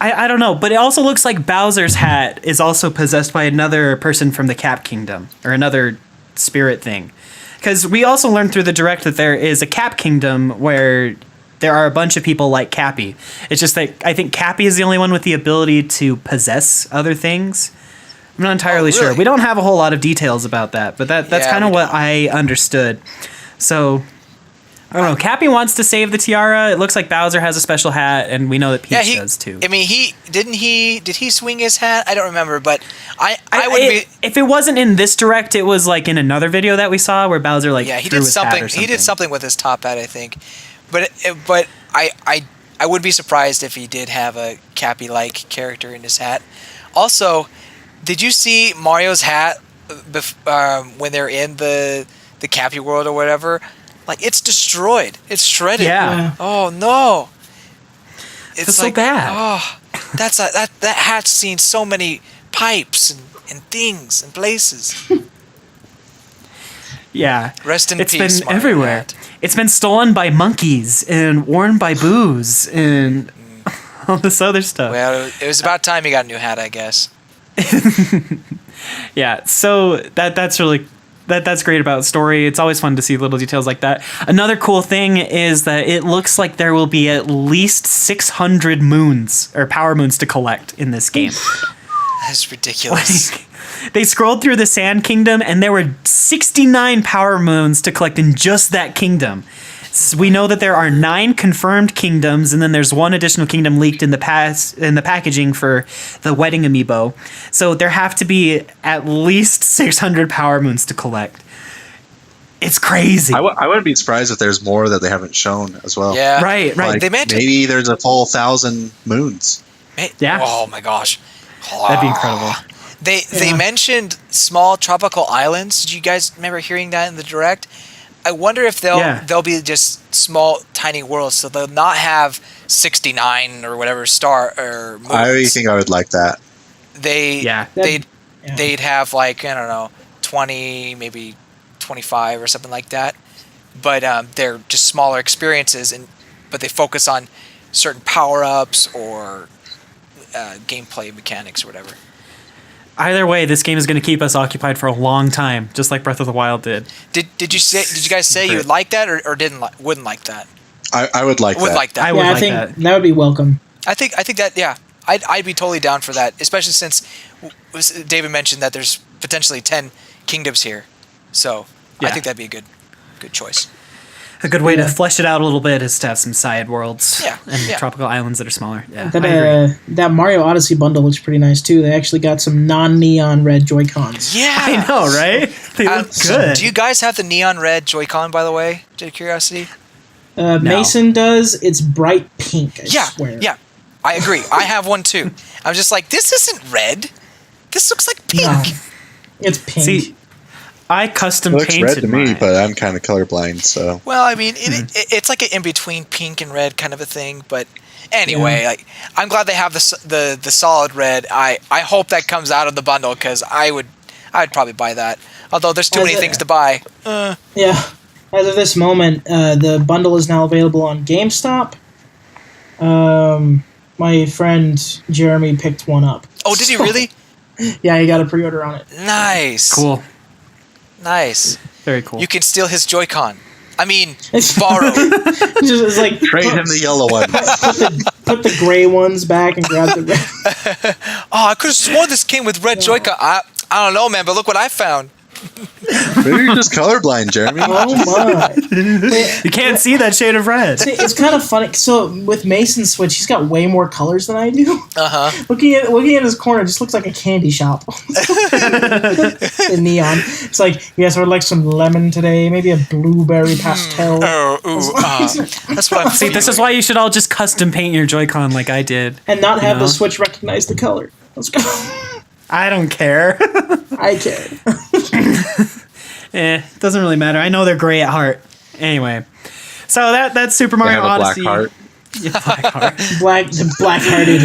I don't know, but it also looks like Bowser's hat is also possessed by another person from the Cap Kingdom, or another spirit thing. Because we also learned through the Direct that there is a Cap Kingdom where there are a bunch of people like Cappy. It's just that I think Cappy is the only one with the ability to possess other things. I'm not entirely sure. We don't have a whole lot of details about that, but that's kind of what I understood. So I don't know. Cappy wants to save the tiara. It looks like Bowser has a special hat, and we know that Peach does too. I mean, did he swing his hat? I don't remember, but I would be. If it wasn't in this Direct, it was like in another video that we saw where Bowser he threw did his hat or something. He did something with his top hat, I think. But I would be surprised if he did have a Cappy-like character in his hat. Also, did you see Mario's hat when they're in the Cappy world or whatever? Like, it's destroyed. It's shredded. Yeah. Oh, no. It's so bad. Oh, that hat's seen so many pipes and things and places. Yeah. Rest in peace, It's been Mario everywhere. hat. It's been stolen by monkeys and worn by boos and all this other stuff. Well, it was about time he got a new hat, I guess. Yeah, so that's really that's great about the story. It's always fun to see little details like that. Another cool thing is that it looks like there will be at least 600 moons or power moons to collect in this game. That's ridiculous. They scrolled through the Sand Kingdom and there were 69 power moons to collect in just that kingdom. So we know that there are 9 confirmed kingdoms, and then there's one additional kingdom leaked in the packaging for the wedding amiibo. So there have to be at least 600 power moons to collect. It's crazy. I wouldn't be surprised if there's more that they haven't shown as well. Yeah. Right. Like, They mentioned maybe there's a full 1,000 moons. Yeah. Oh my gosh. That'd be incredible. They mentioned small tropical islands. Did you guys remember hearing that in the Direct? I wonder if they'll be just small, tiny worlds, so they'll not have 69 or whatever star or moons. I think I would like that. They'd have like, I don't know, 20, maybe 25 or something like that. But they're just smaller experiences, but they focus on certain power-ups or gameplay mechanics or whatever. Either way, this game is going to keep us occupied for a long time, just like Breath of the Wild did. Did you guys say you would like that or wouldn't like that? I would like that. Would like that. I would I like think that. that would be welcome. I think that, yeah, I'd be totally down for that, especially since David mentioned that there's potentially 10 kingdoms here. So I think that'd be a good choice. A good way to flesh it out a little bit is to have some side worlds and Yeah. tropical islands that are smaller. Yeah, I agree. That Mario Odyssey bundle looks pretty nice too. They actually got some non-neon red Joy-Cons. Yeah, I know, right? They look good. Do you guys have the neon red Joy-Con, by the way? Out of curiosity. Mason does. It's bright pink. I swear. Yeah, I agree. I have one too. I'm just like, this isn't red. This looks like pink. No, it's pink. See, I custom It looks painted red to me, mine. but I'm kind of colorblind, so. Well, I mean, it's like an in-between pink and red kind of a thing. But anyway, like, I'm glad they have the solid red. I hope that comes out of the bundle because I'd probably buy that. Although there's too many things to buy. Yeah. As of this moment, the bundle is now available on GameStop. My friend Jeremy picked one up. Oh, did he really? Yeah, he got a pre-order on it. Nice. Cool. Nice. Very cool. You can steal his Joy-Con. I mean, borrow. It's like Trade him the yellow one. put the gray ones back and grab the red. Oh, I could have sworn this came with red Joy-Con. I don't know, man, but look what I found. Maybe you're just colorblind, Jeremy. Oh my! You can't see that shade of red. See, it's kind of funny. So with Mason's Switch, he's got way more colors than I do. Looking at his corner, it just looks like a candy shop. The neon. It's like, yes, I would like some lemon today, maybe a blueberry pastel. That's what I'm See, this is why you should all just custom paint your Joy-Con like I did. And not have the Switch recognize the color. Let's go. I don't care. I care. Doesn't really matter. I know they're gray at heart. Anyway, so that's Super They Mario have a Odyssey. black heart. Yeah, black heart. Black-hearted.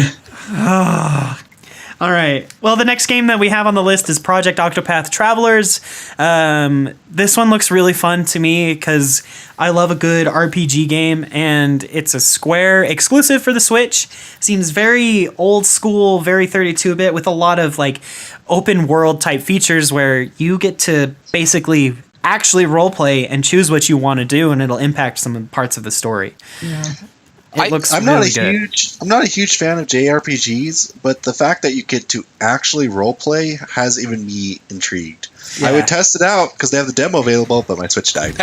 All right. Well, the next game that we have on the list is Project Octopath Travelers. This one looks really fun to me because I love a good RPG game, and it's a Square exclusive for the Switch. Seems very old school, very 32-bit, with a lot of like open world type features where you get to basically actually roleplay and choose what you want to do, and it'll impact some parts of the story. Yeah. It looks I'm really not a good. I'm not a huge fan of JRPGs, but the fact that you get to actually roleplay has even me intrigued. I would test it out because they have the demo available, but my Switch died.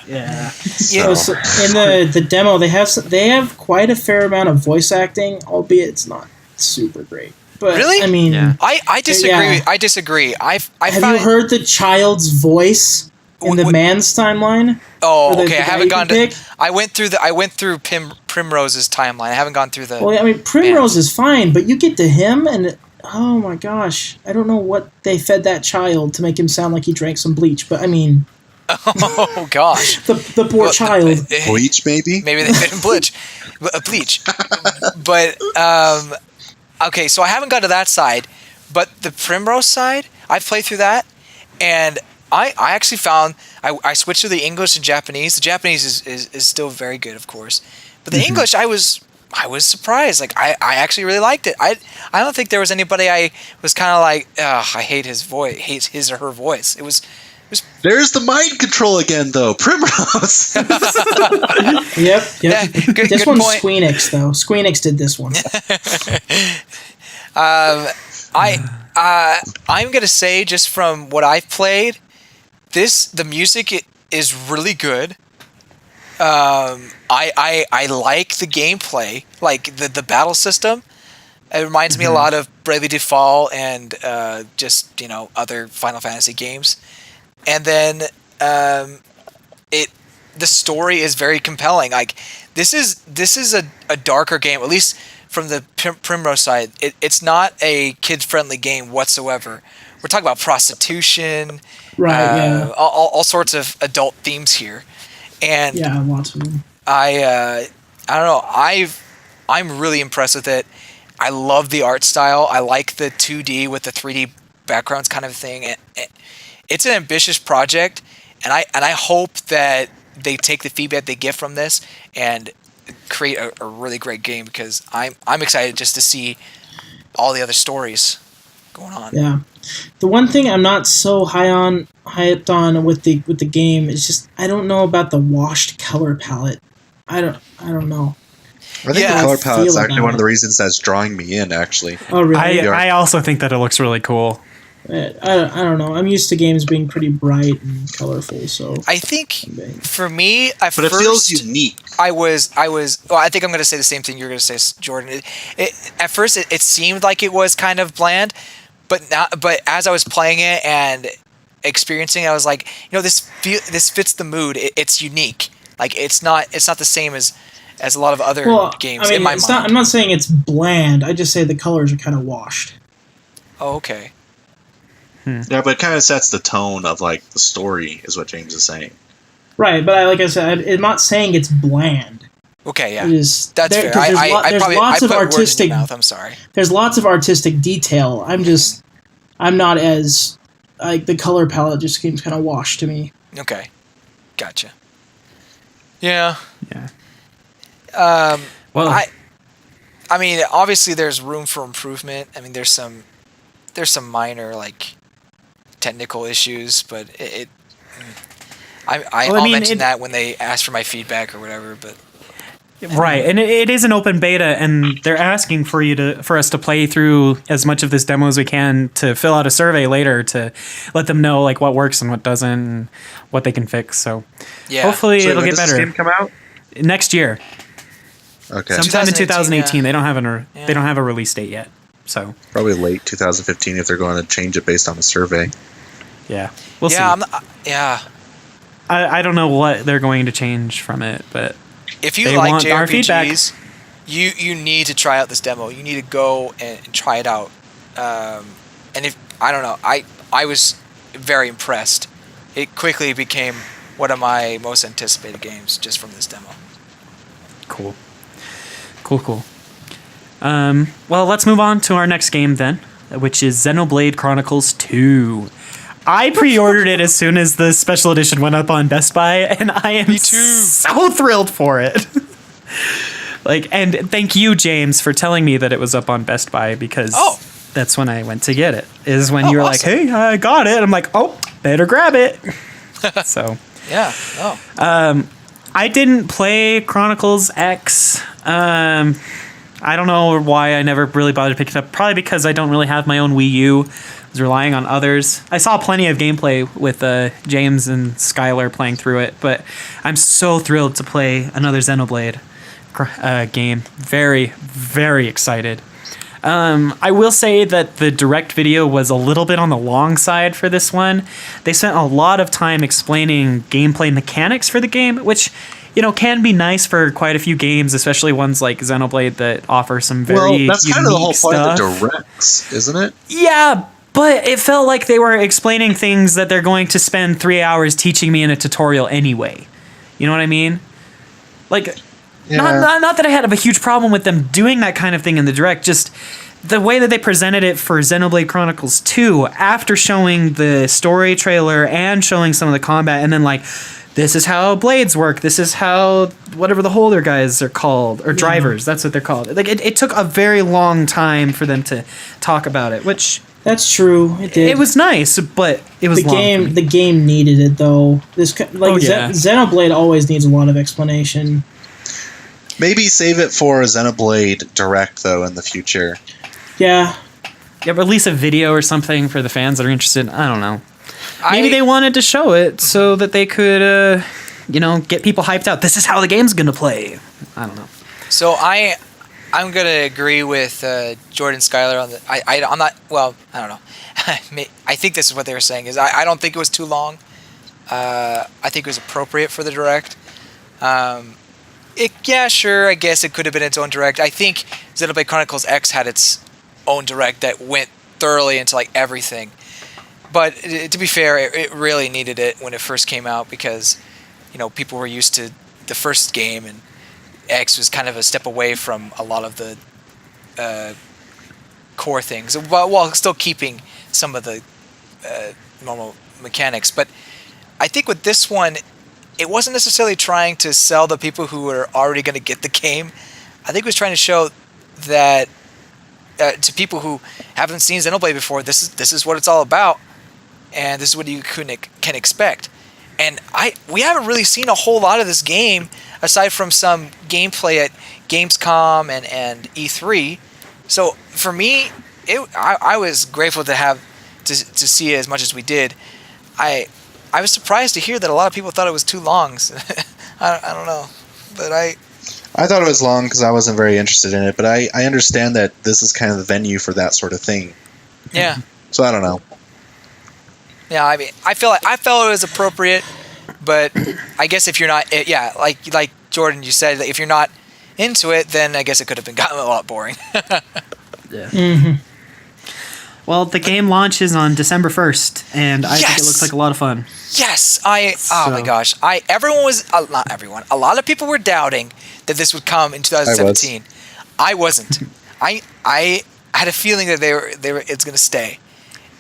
Yeah. So in the demo, they have quite a fair amount of voice acting, albeit it's not super great. But Really? I mean, Yeah. I disagree. Yeah. I disagree. have you heard the child's voice in the man's timeline? Oh, Or the okay. I guy haven't you gone can to. pick? I went through Primrose's timeline. I haven't gone through the. Well, I mean, Primrose is fine, but you get to him, and oh my gosh, I don't know what they fed that child to make him sound like he drank some bleach. But I mean, Oh gosh. the poor child. Bleach, maybe? Maybe they fit in bleach. But okay, so I haven't got to that side, but the Primrose side, I've played through that, and I actually found I switched to the English and Japanese. The Japanese is still very good, of course, but the English I was surprised. Like I actually really liked it. I don't think there was anybody I was kind of like, I hate his voice, hates his or her voice. It was. There's the mind control again, though. Primrose. Yep. Yeah, good This one's point. Squeenix, though. Squeenix did this one. I'm gonna say, just from what I've played, the music is really good. I like the gameplay, like the battle system. It reminds me a lot of Bravely Default and just other Final Fantasy games. And then the story is very compelling. Like this is a darker game, at least from the Primrose side. It's not a kid-friendly game whatsoever. We're talking about prostitution, Right, yeah. all sorts of adult themes here. And Yeah, lots of them. I don't know. I'm really impressed with it. I love the art style. I like the 2D with the 3D backgrounds kind of thing. It's an ambitious project, and I hope that they take the feedback they get from this and create a really great game, because I'm excited just to see all the other stories going on. Yeah. The one thing I'm not so hyped on with the game is just I don't know about the washed color palette. I don't know. I think Yeah. the color palette is Feel actually about one of the it. reasons that's drawing me in, actually. Oh really? I also think that it looks really cool. I don't know. I'm used to games being pretty bright and colorful, so I think for me, at But it first, feels unique. I was. Well, I think I'm going to say the same thing you're going to say, Jordan. At first, it seemed like it was kind of bland, but as I was playing it and experiencing it, I was like, this fits the mood. It's unique. Like it's not the same as a lot of other games in my mind. I'm not saying it's bland. I just say the colors are kind of washed. Oh, okay. Yeah, but it kind of sets the tone of like the story, is what James is saying. Right, but like I said, I'm not saying it's bland. Okay, yeah, It is, that's fair. there's I lots put of words in artistic. your mouth. I'm sorry. There's lots of artistic detail. I'm not as like the color palette just seems kind of washed to me. Okay, gotcha. Yeah. Yeah. Well, I mean, obviously, there's room for improvement. I mean, there's some minor like technical issues, but I'll mention that when they ask for my feedback or whatever. But Right, and it is an open beta, and they're asking for us to play through as much of this demo as we can to fill out a survey later to let them know like what works and what doesn't, and what they can fix. So yeah, hopefully So it'll when get does better this game come out? next year, Okay, sometime in 2018. yeah. They don't have a release date yet. So probably late 2015 if they're going to change it based on the survey. yeah, we'll see. Yeah. I don't know what they're going to change from it, but If you they like want our feedback. JRPGs, you need to try out this demo. You need to go and try it out. And if I don't know, I was very impressed. It quickly became one of my most anticipated games just from this demo. Cool. Well, let's move on to our next game then, which is Xenoblade Chronicles 2. I pre-ordered it as soon as the special edition went up on Best Buy, and I am so thrilled for it. And thank you, James, for telling me that it was up on Best Buy, because that's when I went to get it. Is when you were awesome. Like, "Hey, I got it." I'm like, "Oh, better grab it." So yeah. I didn't play Chronicles X. I don't know why I never really bothered to pick it up. Probably because I don't really have my own Wii U. I was relying on others. I saw plenty of gameplay with James and Skylar playing through it, but I'm so thrilled to play another Xenoblade game. Very, very excited. I will say that the direct video was a little bit on the long side for this one. They spent a lot of time explaining gameplay mechanics for the game, which, can be nice for quite a few games, especially ones like Xenoblade that offer some very unique that's kind of the whole point stuff. of the directs, isn't it? Yeah, but it felt like they were explaining things that they're going to spend 3 hours teaching me in a tutorial anyway. You know what I mean? Not that I had a huge problem with them doing that kind of thing in the direct, just the way that they presented it for Xenoblade Chronicles 2 after showing the story trailer and showing some of the combat, and then this is how blades work, this is how whatever the holder guys are called, or drivers, that's what they're called. It took a very long time for them to talk about it, which... That's true. It did. It was nice, but it was long. The game needed it, though. Xenoblade always needs a lot of explanation. Maybe save it for a Xenoblade Direct, though, in the future. Yeah. Yeah, release a video or something for the fans that are interested. I don't know. Maybe they wanted to show it so that they could, get people hyped out. This is how the game's going to play. I don't know. So I'm going to agree with Jordan Skylar on the... I'm not... Well, I don't know. I think this is what they were saying. Is I don't think it was too long. I think it was appropriate for the Direct. Sure, I guess it could have been its own Direct. I think Xenoblade Chronicles X had its own Direct that went thoroughly into everything. But to be fair, it really needed it when it first came out because, people were used to the first game, and X was kind of a step away from a lot of the core things, while still keeping some of the normal mechanics. But I think with this one, it wasn't necessarily trying to sell the people who were already going to get the game. I think it was trying to show that to people who haven't seen Xenoblade before, this is what it's all about. And this is what you can expect. And we haven't really seen a whole lot of this game aside from some gameplay at Gamescom and E3. So for me, I was grateful to see it as much as we did. I was surprised to hear that a lot of people thought it was too long. I don't know, but I thought it was long because I wasn't very interested in it. But I understand that this is kind of the venue for that sort of thing. Yeah. So I don't know. Yeah, I mean, I felt it was appropriate, but I guess if you're not, like Jordan, you said, if you're not into it, then I guess it could have gotten a lot boring. Yeah. Mm-hmm. Well, the game launches on December 1st, and I think it looks like a lot of fun. Yes, oh my gosh, not everyone, a lot of people were doubting that this would come in 2017. I wasn't. I had a feeling that it's going to stay.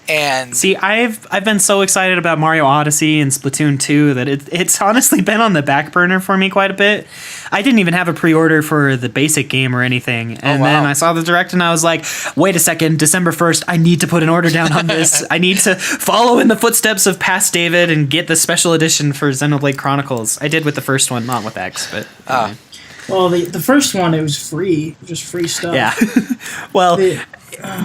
And see, I've been so excited about Mario Odyssey and Splatoon 2 that it's honestly been on the back burner for me quite a bit. I didn't even have a pre-order for the basic game or anything. And then I saw the Direct and I was like, wait a second, December 1st, I need to put an order down on this. I need to follow in the footsteps of past David and get the special edition for Xenoblade Chronicles. I did with the first one, not with X, but... Anyway. Well, the first one, it was free. Just free stuff. Yeah. Well...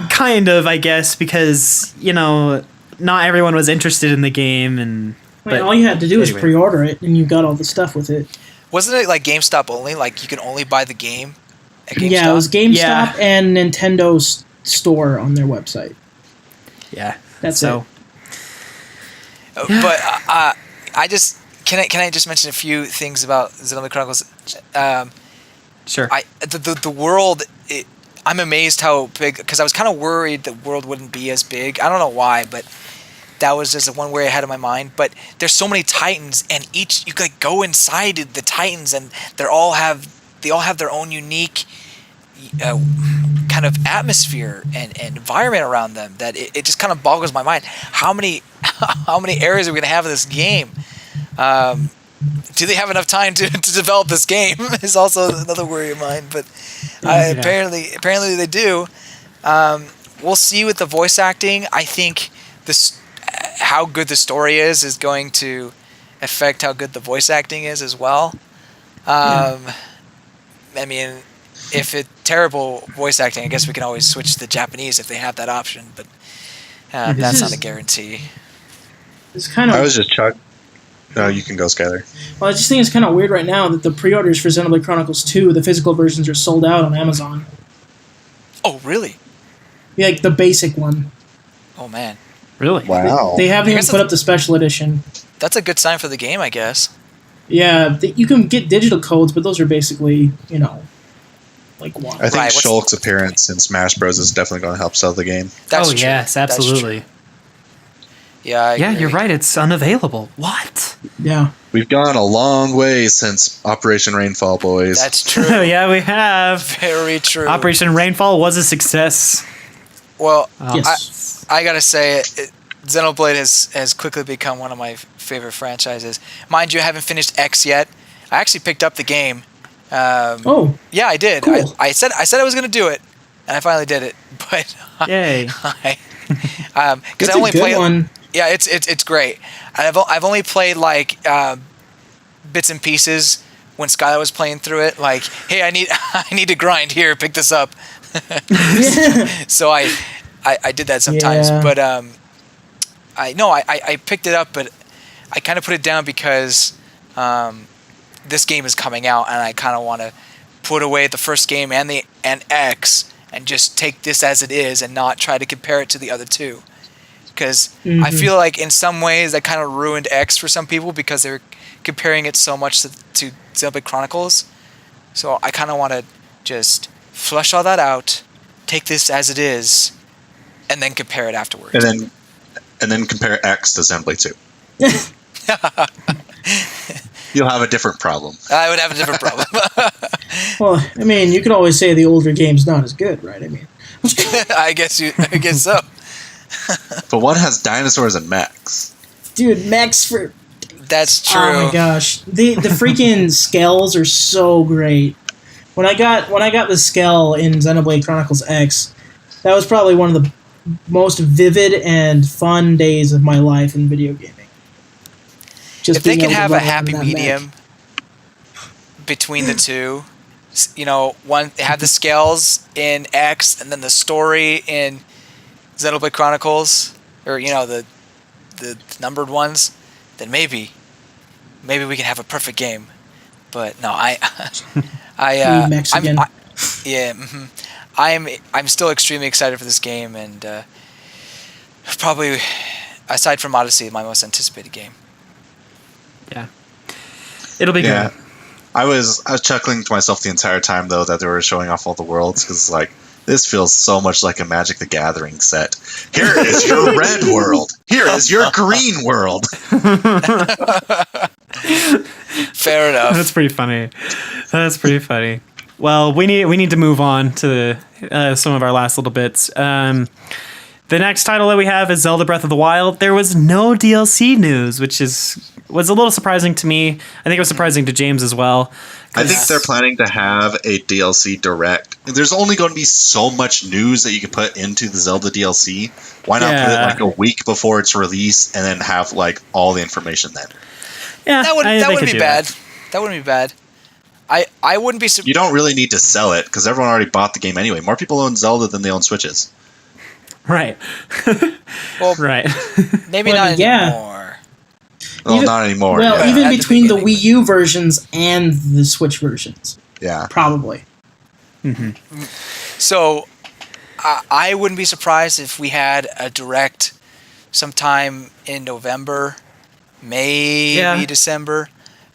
kind of, I guess, because, not everyone was interested in the game. But all you had to do was pre-order it, and you got all the stuff with it. Wasn't it like GameStop only? Like, you could only buy the game at GameStop? Yeah, it was GameStop and Nintendo's store on their website. Yeah. That's it. But can I just mention a few things about Xenoblade Chronicles? Sure. The world... I'm amazed how big, because I was kind of worried the world wouldn't be as big. I don't know why, but that was just one way ahead of my mind. But there's so many Titans, and each you could go inside the Titans, and they all have their own unique kind of atmosphere and environment around them that it just kind of boggles my mind. How many areas are we gonna have in this game? Do they have enough time to develop this game? Is also another worry of mine. But apparently they do. We'll see with the voice acting. I think how good the story is going to affect how good the voice acting is as well. I mean, if it's terrible voice acting, I guess we can always switch to the Japanese if they have that option. But that's not a guarantee. It's kind of. I was just Chuck. No, you can go, Skylar. Well, I just think it's kind of weird right now that the pre-orders for Xenoblade Chronicles 2, the physical versions, are sold out on Amazon. Oh, really? Yeah, like the basic one. Oh, man. Really? Wow. They haven't even put up the special edition. That's a good sign for the game, I guess. Yeah, you can get digital codes, but those are basically, like one. I think Shulk's appearance in Smash Bros. Is definitely going to help sell the game. That's true. Yes, absolutely. Yeah, I agree. You're right. It's unavailable. What? Yeah. We've gone a long way since Operation Rainfall, boys. That's true. Yeah, we have. Very true. Operation Rainfall was a success. Well, Yes. I gotta say, Xenoblade has quickly become one of my favorite franchises. Mind you, I haven't finished X yet. I actually picked up the game. Oh. Yeah, I did. Cool. I said I was gonna do it, and I finally did it. But Yay. because It's I only a good played. one. Yeah, it's great. I've only played like bits and pieces when Skylar was playing through it. Like, hey, I need to grind here. Pick this up. So I did that sometimes, Yeah. but I picked it up, but I kind of put it down because this game is coming out, and I kind of want to put away the first game and X and just take this as it is and not try to compare it to the other two. Because I feel like in some ways that kind of ruined X for some people because they were comparing it so much to Xenoblade Chronicles. So I kind of want to just flush all that out, take this as it is, and then compare it afterwards. And then compare X to Xenoblade 2. You'll have a different problem. I would have a different problem. Well, I mean, you could always say the older game's not as good, right? I mean, I guess so. But one has dinosaurs and mechs. dude, mechs for. That's true. Oh my gosh, the freaking scales are so great. When I got the scale in Xenoblade Chronicles X, that was probably one of the most vivid and fun days of my life in video gaming. Just If they being can able to have a run around happy that medium mech. between the two, one have the scales in X and then the story in Xenoblade Chronicles, or the numbered ones, then maybe we can have a perfect game. But no, Mexican. I'm still extremely excited for this game, and probably aside from Odyssey, my most anticipated game. Yeah. It'll be Yeah. good. I was chuckling to myself the entire time, though, that they were showing off all the worlds, because, this feels so much like a Magic the Gathering set. Here is your red world. Here is your green world. Fair enough. That's pretty funny. Well, we need to move on to some of our last little bits. The next title that we have is Zelda Breath of the Wild. There was no DLC news, which was a little surprising to me. I think it was surprising to James as well. I think they're planning to have a DLC direct. There's only going to be so much news that you can put into the Zelda DLC. Why not put it a week before its release and then have all the information then? Yeah, that wouldn't be bad. That. That wouldn't be bad. I wouldn't be. You don't really need to sell it because everyone already bought the game anyway. More people own Zelda than they own Switches. Right. Well, right. Maybe Well, not yeah. anymore. Well, not anymore. Well, yeah. even At the between the beginning. Wii U versions and the Switch versions, Yeah. probably. So, I wouldn't be surprised if we had a direct sometime in November, maybe December.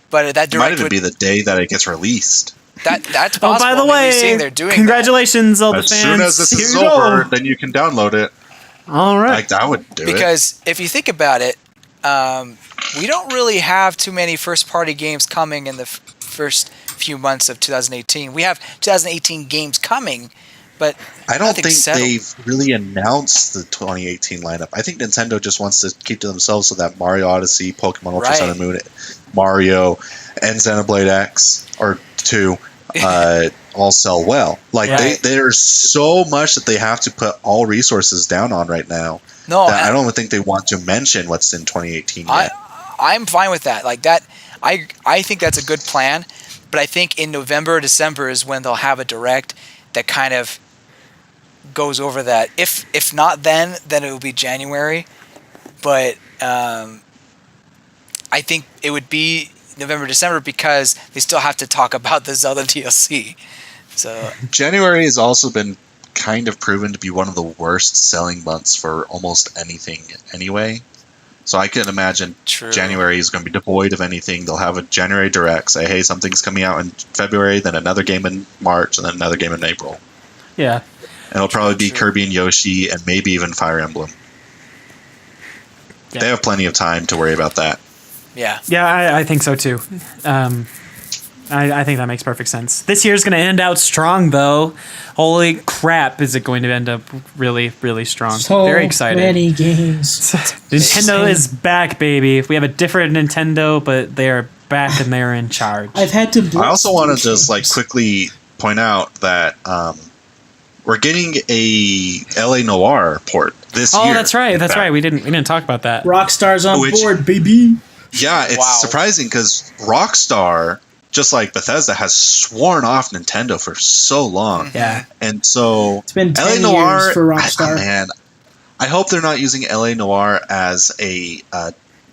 But that It might direct even would be the day that it gets released. that's possible. Oh, by the Maybe way, seeing they're doing congratulations, Zelda As fans. soon as this Here is you go. over, then you can download it. All right. Like that would do it. Because if you think about it, we don't really have too many first-party games coming in the first few months of 2018. We have 2018 games coming, but I don't think settled. they've really announced the 2018 lineup. I think Nintendo just wants to keep to themselves so that Mario Odyssey, Pokemon Ultra Sun and Moon, Mario, and Xenoblade X or 2 all sell well. Like there's so much that they have to put all resources down on right now. No, that I don't even think they want to mention what's in 2018 yet. I'm fine with that. Like that, I think that's a good plan. But I think in November, December is when they'll have a direct that kind of goes over that. If not then it will be January. But I think it would be November, December because they still have to talk about the Zelda DLC. So January has also been kind of proven to be one of the worst selling months for almost anything anyway. So I can imagine January is going to be devoid of anything. They'll have a January Direct, say, hey, something's coming out in February, then another game in March, and then another game in April. Yeah. And it'll probably be Kirby and Yoshi, and maybe even Fire Emblem. Yeah. They have plenty of time to worry about that. Yeah. Yeah, I think so too. I think that makes perfect sense. This year's going to end out strong, though. Holy crap, is it going to end up really, really strong. So very excited. many games. Nintendo is back, baby. We have a different Nintendo, but they're back and they're in charge. I've had to. I also want to just quickly point out that we're getting a LA Noire port this year. Oh, that's right. That's right. We didn't talk about that. Rockstar's on board, baby. Yeah, it's surprising because Rockstar, just like Bethesda, has sworn off Nintendo for so long. Yeah. And so it's been 10 LA Noire, years for Rockstar. I hope they're not using LA Noire as a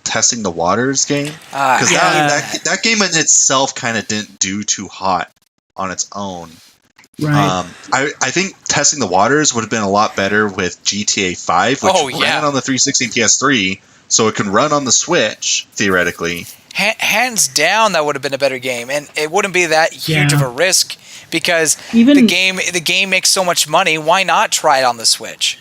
testing the waters game. Because that game in itself kind of didn't do too hot on its own. Right. I think testing the waters would have been a lot better with GTA 5, which ran on the 360 and PS3, so it can run on the Switch, theoretically. Hands down, that would have been a better game, and it wouldn't be that huge of a risk because even the game makes so much money. Why not try it on the Switch?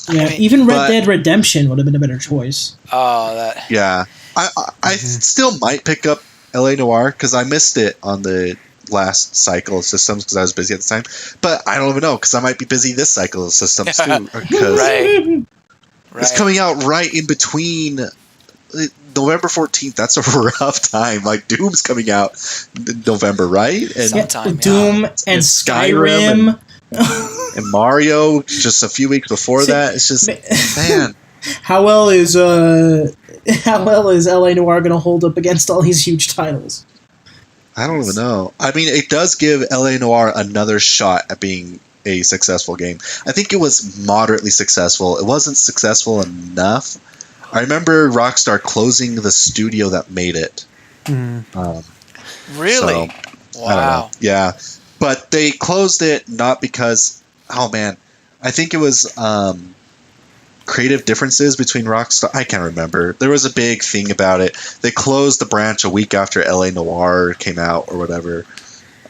Yeah, even Red Dead Redemption would have been a better choice. Oh, that. Yeah, I still might pick up LA Noire because I missed it on the last cycle of systems because I was busy at the time. But I don't even know because I might be busy this cycle of systems too. Because it's coming out right in between. November 14th, that's a rough time. Like, Doom's coming out in November, right? And Doom and Skyrim. And Mario just a few weeks before that. It's just, man. How well is LA Noire going to hold up against all these huge titles? I don't even know. I mean, it does give LA Noire another shot at being a successful game. I think it was moderately successful. It wasn't successful enough. I remember Rockstar closing the studio that made it. Really? So, wow. Yeah. But they closed it not because... Oh, man. I think it was creative differences between Rockstar. I can't remember. There was a big thing about it. They closed the branch a week after LA Noire came out or whatever.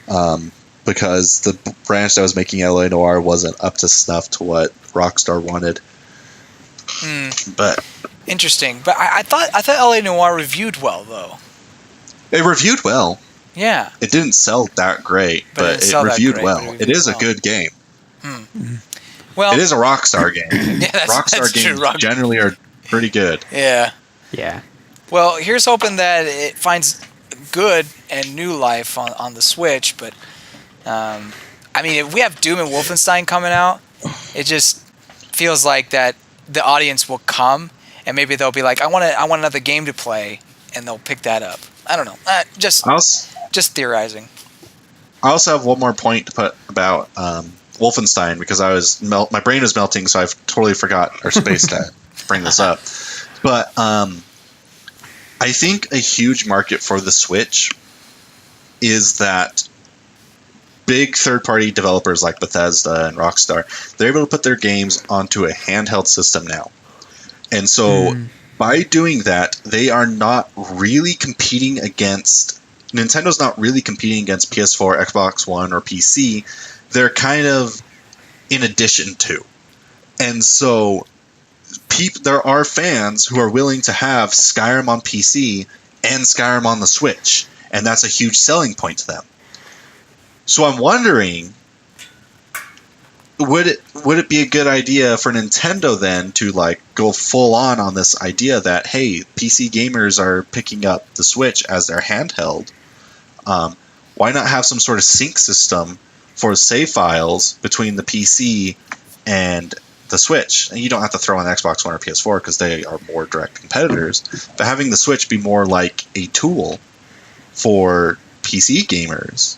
Because the branch that was making LA Noire wasn't up to snuff to what Rockstar wanted. But... Interesting, but I thought LA Noire reviewed well though. It reviewed well. Yeah. It didn't sell that great, but it reviewed well. It is a good game. Well, it is a Rockstar game. Yeah, Rockstar games generally are pretty good. Yeah. Yeah. Well, here's hoping that it finds good and new life on the Switch, but I mean, if we have Doom and Wolfenstein coming out, it just feels like that the audience will come. And maybe they'll be like, I want another game to play, and they'll pick that up. I don't know. Just theorizing. I also have one more point to put about Wolfenstein because my brain is melting, so I've totally forgot or spaced to bring this up. But I think a huge market for the Switch is that big third-party developers like Bethesda and Rockstar, they're able to put their games onto a handheld system now. And so by doing that, they are not really competing against... Nintendo's not really competing against PS4, Xbox One, or PC. They're kind of in addition to. And so there are fans who are willing to have Skyrim on PC and Skyrim on the Switch, and that's a huge selling point to them. So I'm wondering, would it be a good idea for Nintendo then to like go full on this idea that, hey, PC gamers are picking up the Switch as their handheld? Why not have some sort of sync system for save files between the PC and the Switch? And you don't have to throw in Xbox One or PS4 because they are more direct competitors. But having the Switch be more like a tool for PC gamers.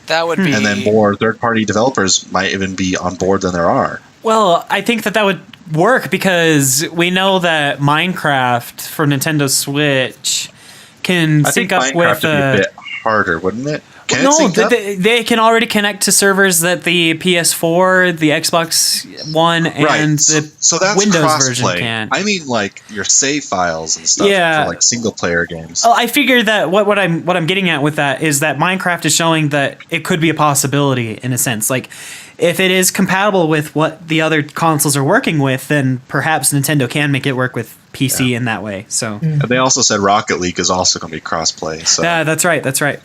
That would be... And then more third-party developers might even be on board than there are. Well, I think that would work because we know that Minecraft for Nintendo Switch can sync up with... would be a bit harder, wouldn't it? Can no, it sync up? They can already connect to servers that the PS4, the Xbox One, and so that's Windows version crossplay. can. I mean, like your save files and stuff for like single-player games. Oh, I figure that what I'm getting at with that is that Minecraft is showing that it could be a possibility in a sense. Like, if it is compatible with what the other consoles are working with, then perhaps Nintendo can make it work with PC in that way. So And they also said Rocket League is also going to be crossplay. So yeah, that's right. That's right.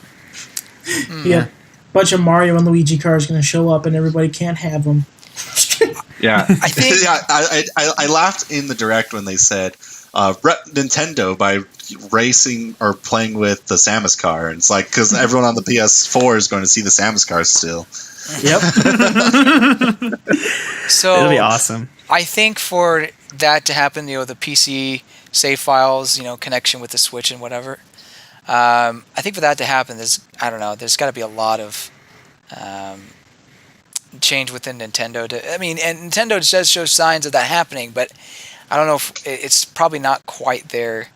Yeah, bunch of Mario and Luigi cars going to show up, and everybody can't have them. yeah, I think- I laughed in the direct when they said rep Nintendo by racing or playing with the Samus car, and it's like because everyone on the PS4 is going to see the Samus car still. Yep. So It'll be awesome. I think for that to happen, the PC save files, connection with the Switch and whatever. I think for that to happen, there's got to be a lot of change within Nintendo. And Nintendo does show signs of that happening, but I don't know if it's probably not quite there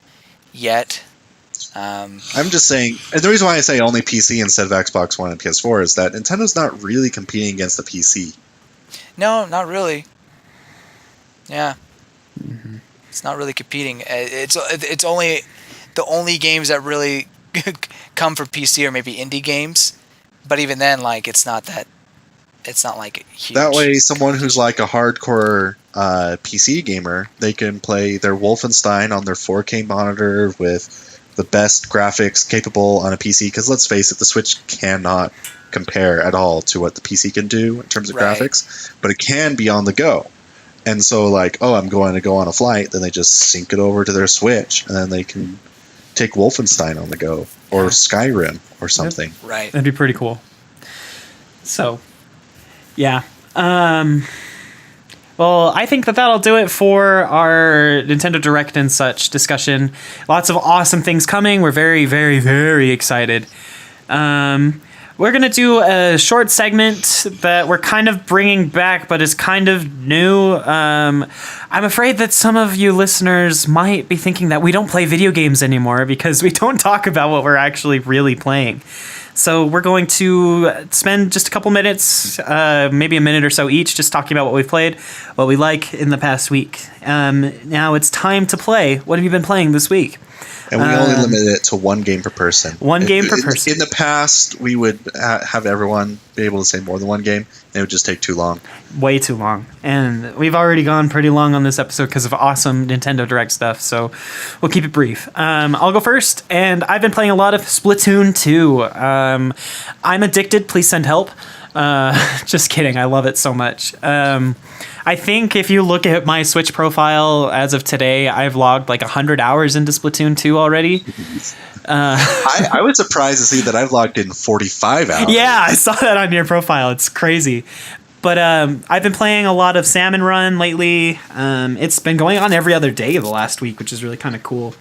yet. I'm just saying, and the reason why I say only PC instead of Xbox One and PS4 is that Nintendo's not really competing against the PC. No, not really. Yeah, It's not really competing. It's only the only games that really come from PC are maybe indie games, but even then, like it's not like huge. That way, someone who's like a hardcore PC gamer, they can play their Wolfenstein on their 4K monitor with the best graphics capable on a PC. Because let's face it, the Switch cannot compare at all to what the PC can do in terms of graphics, but it can be on the go. And so, like, I'm going to go on a flight, then they just sync it over to their Switch, and then they can take Wolfenstein on the go, or Skyrim, or something. Yep. Right. That'd be pretty cool. So, yeah. Well, I think that'll do it for our Nintendo Direct and such discussion. Lots of awesome things coming. We're very, very, very excited. We're going to do a short segment that we're kind of bringing back, but is kind of new. I'm afraid that some of you listeners might be thinking that we don't play video games anymore because we don't talk about what we're actually really playing. So we're going to spend just a couple minutes, maybe a minute or so each, just talking about what we've played, what we like in the past week. Now it's time to play. What have you been playing this week? And we only limit it to one game per person. One game per person. In the past, we would have everyone be able to say more than one game, and it would just take too long. Way too long. And we've already gone pretty long on this episode because of awesome Nintendo Direct stuff, so we'll keep it brief. I'll go first, and I've been playing a lot of Splatoon 2. I'm addicted. Please send help. Just kidding. I love it so much. I think if you look at my Switch profile as of today, I've logged like 100 hours into Splatoon 2 already. I was surprised to see that I've logged in 45 hours. Yeah, I saw that on your profile. It's crazy. But I've been playing a lot of Salmon Run lately. It's been going on every other day of the last week, which is really kind of cool.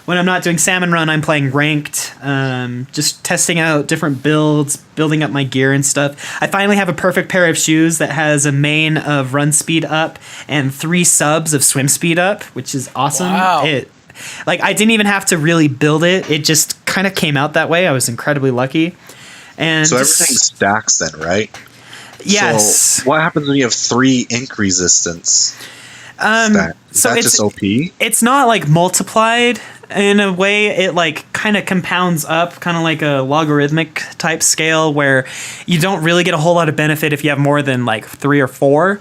When I'm not doing Salmon Run, I'm playing Ranked, just testing out different builds, building up my gear and stuff. I finally have a perfect pair of shoes that has a main of run speed up and 3 subs of swim speed up, which is awesome. Wow. I didn't even have to really build it. It just kind of came out that way. I was incredibly lucky. And so everything stacks then, right? Yes. So what happens when you have 3 ink resistance? Is that just OP? It's not like multiplied in a way. It like kind of compounds up, kind of like a logarithmic type scale where you don't really get a whole lot of benefit if you have more than like 3 or 4.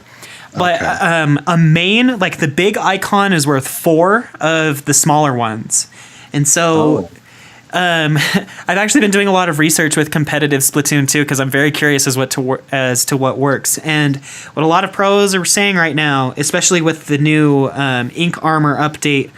But a main, like the big icon, is worth 4 of the smaller ones, and so. I've actually been doing a lot of research with competitive Splatoon 2 because I'm very curious as to what works. And what a lot of pros are saying right now, especially with the new Ink Armor update,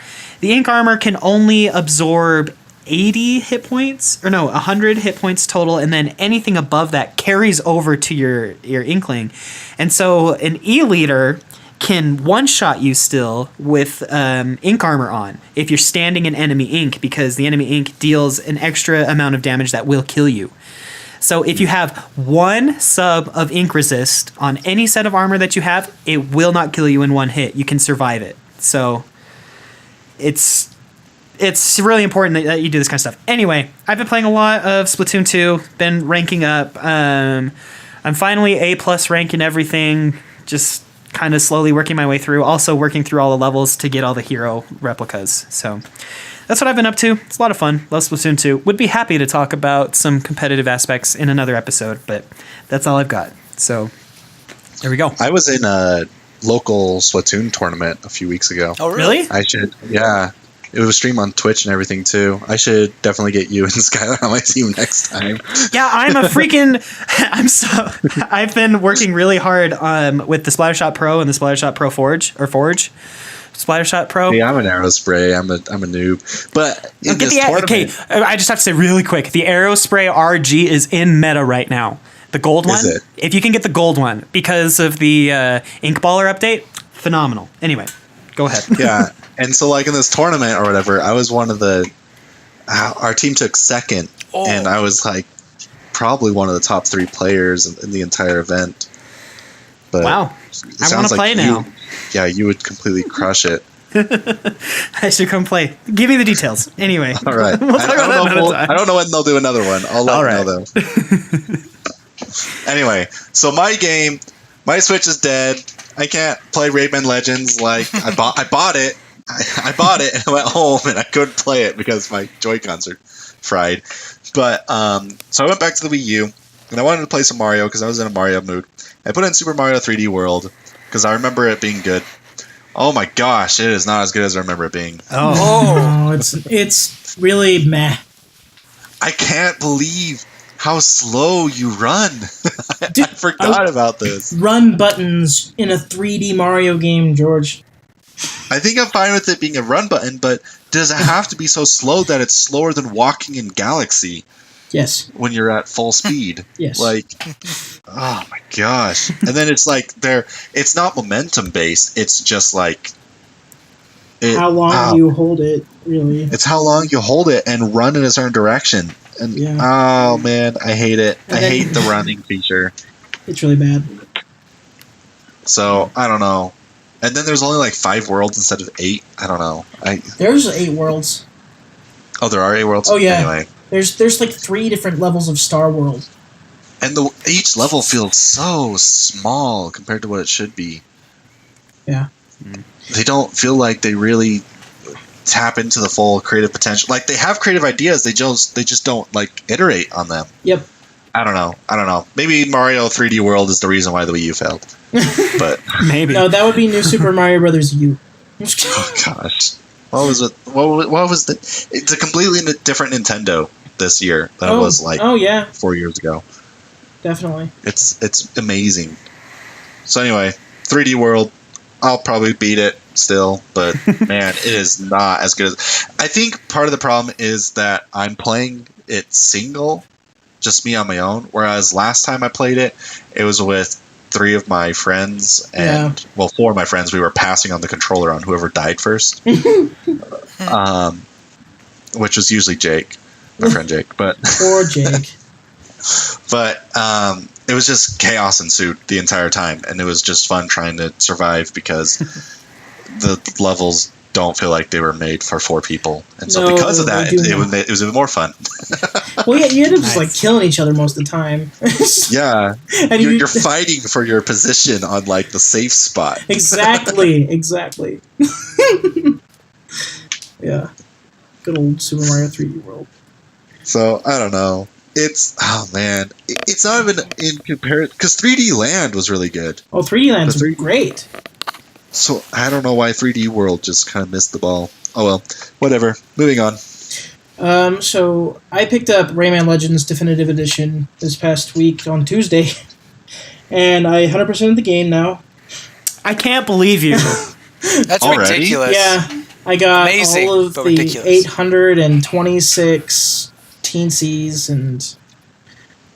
the Ink Armor can only absorb 80 hit points, or no, 100 hit points total, and then anything above that carries over to your Inkling. And so an E-Leader can one-shot you still with Ink Armor on if you're standing in enemy ink, because the enemy ink deals an extra amount of damage that will kill you. So if you have 1 sub of ink resist on any set of armor that you have, it will not kill you in 1 hit. You can survive it. So it's really important that you do this kind of stuff. Anyway, I've been playing a lot of Splatoon 2, been ranking up. I'm finally A+ rank in everything, just kind of slowly working my way through, also working through all the levels to get all the hero replicas. So that's what I've been up to. It's a lot of fun. Love Splatoon 2. Would be happy to talk about some competitive aspects in another episode, but that's all I've got. So there we go. I was in a local Splatoon tournament a few weeks ago. Oh, really? Yeah. It was streamed on Twitch and everything too. I should definitely get you and Skylar on my team next time. Yeah, I've been working really hard with the Splattershot Pro and the Splattershot Pro Forge. Splattershot Pro. Yeah, I'm an Aerospray. I'm a noob. But in this tournament, okay, I just have to say really quick, the Aerospray RG is in meta right now. The gold one. Is it? If you can get the gold one because of the Ink Baller update, phenomenal. Anyway, go ahead. Yeah. And so, like, in this tournament or whatever, I was one of the... our team took second, and I was, like, probably one of the top 3 players in the entire event. But wow. I want to play now. Yeah, you would completely crush it. I should come play. Give me the details. Anyway. All right. We'll talk about that another time. I don't know when they'll do another one. I'll let you know, though. Anyway, so my Switch is dead. I can't play Rayman Legends. Like, I bought it. I bought it and I went home and I couldn't play it because my Joy-Cons are fried. But so I went back to the Wii U and I wanted to play some Mario because I was in a Mario mood. I put in Super Mario 3D World because I remember it being good. Oh my gosh, it is not as good as I remember it being. Oh, it's really meh. I can't believe how slow you run. I forgot about this. Run buttons in a 3D Mario game, George. I think I'm fine with it being a run button, but does it have to be so slow that it's slower than walking in Galaxy? Yes. When you're at full speed. Yes. Like, oh my gosh. And then it's like it's not momentum based. It's just like how long you hold it, really. It's how long you hold it and run in a certain direction. And oh man, I hate it. I hate the running feature. It's really bad. So I don't know. And then there's only like 5 worlds instead of 8. I don't know. There's 8 worlds. Oh, there are 8 worlds? Oh, yeah. Anyway. There's like 3 different levels of Star World. And each level feels so small compared to what it should be. Yeah. They don't feel like they really tap into the full creative potential. Like, they have creative ideas, they just don't, like, iterate on them. Yep. I don't know. Maybe Mario 3D World is the reason why the Wii U failed. But maybe. No, that would be New Super Mario Brothers U. Oh gosh. What was it? What was it's a completely different Nintendo this year than it was like 4 years ago. Definitely. It's amazing. So anyway, 3D World, I'll probably beat it still, but man, it is not as good as I think part of the problem is that I'm playing it single, just me on my own, whereas last time I played it, it was with 3 of my friends and 4 of my friends. We were passing on the controller on whoever died first, which was usually Jake, my friend Jake. But poor Jake. But it was just chaos ensued the entire time, and it was just fun trying to survive because the levels don't feel like they were made for 4 people, and so because of that, it was even more fun. Well, yeah, you end up just like killing each other most of the time. Yeah, and you're fighting for your position on like the safe spot. Exactly. Yeah, good old Super Mario 3D World. So I don't know. oh man, it's not even in comparison because 3D Land was really good. Oh, 3D Land's great. So I don't know why 3D World just kind of missed the ball. Oh well, whatever. Moving on. So I picked up Rayman Legends Definitive Edition this past week on Tuesday, and I 100%ed the game now. I can't believe you. That's Already? ridiculous. Yeah, I got Amazing, all of but the ridiculous. 826 teensies and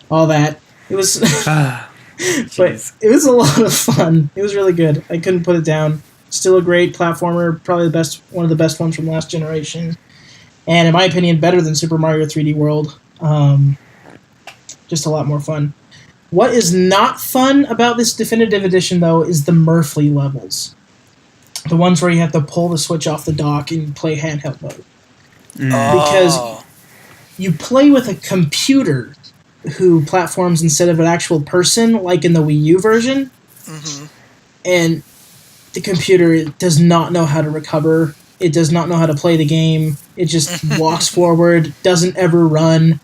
all that. It was, but it was a lot of fun. It was really good. I couldn't put it down. Still a great platformer, probably one of the best ones from last generation, and in my opinion, better than Super Mario 3D World. Just a lot more fun. What is not fun about this definitive edition, though, is the Murphy levels. The ones where you have to pull the switch off the dock and play handheld mode. Because you play with a computer who platforms instead of an actual person, like in the Wii U version. Mm-hmm. And the computer does not know how to recover. It does not know how to play the game. It just walks forward, doesn't ever run.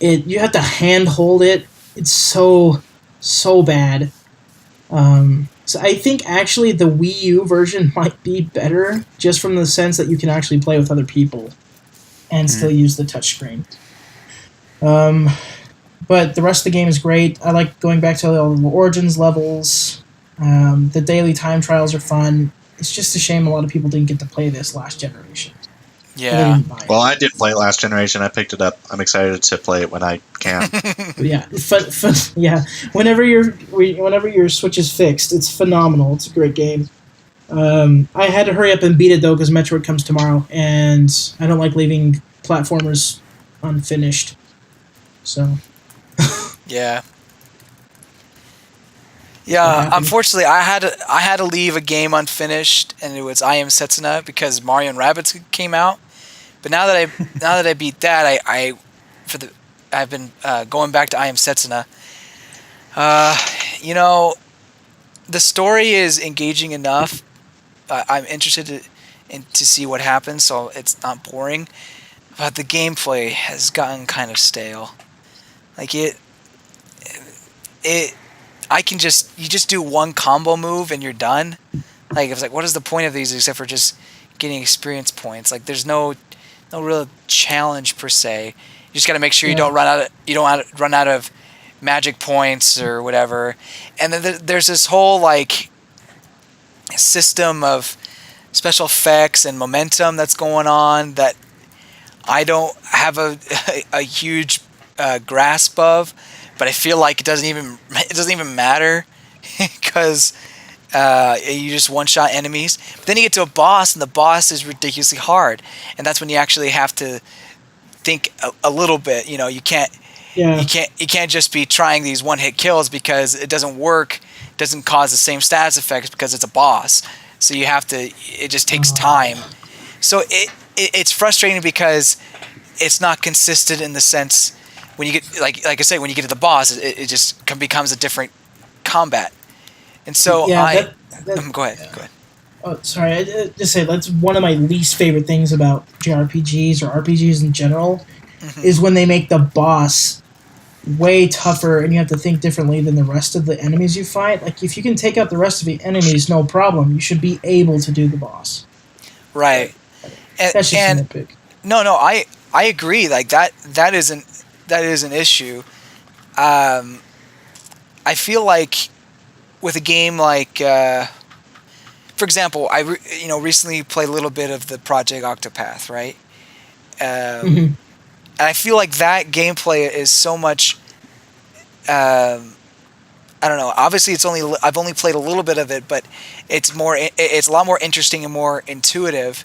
You have to hand-hold it. It's so bad. So I think actually the Wii U version might be better, just from the sense that you can actually play with other people and still use the touchscreen. But the rest of the game is great. I like going back to all the Origins levels. The daily time trials are fun. It's just a shame a lot of people didn't get to play this last generation. Yeah. Well, I did play it last generation. I picked it up. I'm excited to play it when I can. Yeah, yeah. Whenever your Switch is fixed, it's phenomenal. It's a great game. I had to hurry up and beat it though because Metroid comes tomorrow, and I don't like leaving platformers unfinished. So. Yeah. Yeah, unfortunately, I had to leave a game unfinished, and it was I Am Setsuna because Mario and Rabbids came out. But now that I beat that, I've been going back to I Am Setsuna. The story is engaging enough. I'm interested to see what happens, so it's not boring. But the gameplay has gotten kind of stale. Like you just do one combo move and you're done. Like it's like, what is the point of these except for just getting experience points? Like there's no real challenge per se. You just got to make sure you don't run out of magic points or whatever. And then there's this whole like system of special effects and momentum that's going on that I don't have a huge grasp of. But I feel like it doesn't even matter because you just one-shot enemies. But then you get to a boss, and the boss is ridiculously hard, and that's when you actually have to think a little bit. You know, you can't just be trying these one-hit kills because it doesn't work. It doesn't cause the same status effects because it's a boss. So you have to. It just takes time. So it's frustrating because it's not consistent in the sense. When you get like I say, when you get to the boss, it just becomes a different combat, and so go ahead. Oh, sorry. I just say that's one of my least favorite things about JRPGs or RPGs in general, is when they make the boss way tougher and you have to think differently than the rest of the enemies you fight. Like if you can take out the rest of the enemies, no problem. You should be able to do the boss. Right. That's just a nitpick. No, I agree. Like that is an issue. I feel like with a game like, for example, I recently played a little bit of the Project Octopath, right? And I feel like that gameplay is so much. I don't know. Obviously, I've only played a little bit of it, but it's a lot more interesting and more intuitive,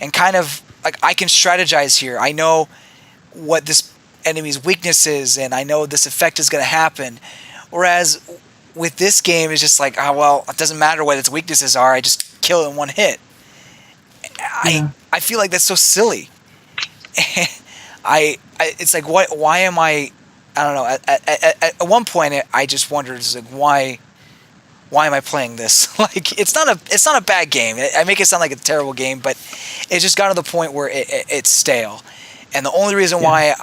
and kind of like I can strategize here. I know what this enemy's weaknesses, and I know this effect is going to happen. Whereas with this game, it's just like, oh well, it doesn't matter what its weaknesses are. I just kill it in one hit. I feel like that's so silly. It's like why am I don't know. At one point, I just wondered, it's like why am I playing this? Like it's not a bad game. I make it sound like a terrible game, but it just got to the point where it's stale. And the only reason why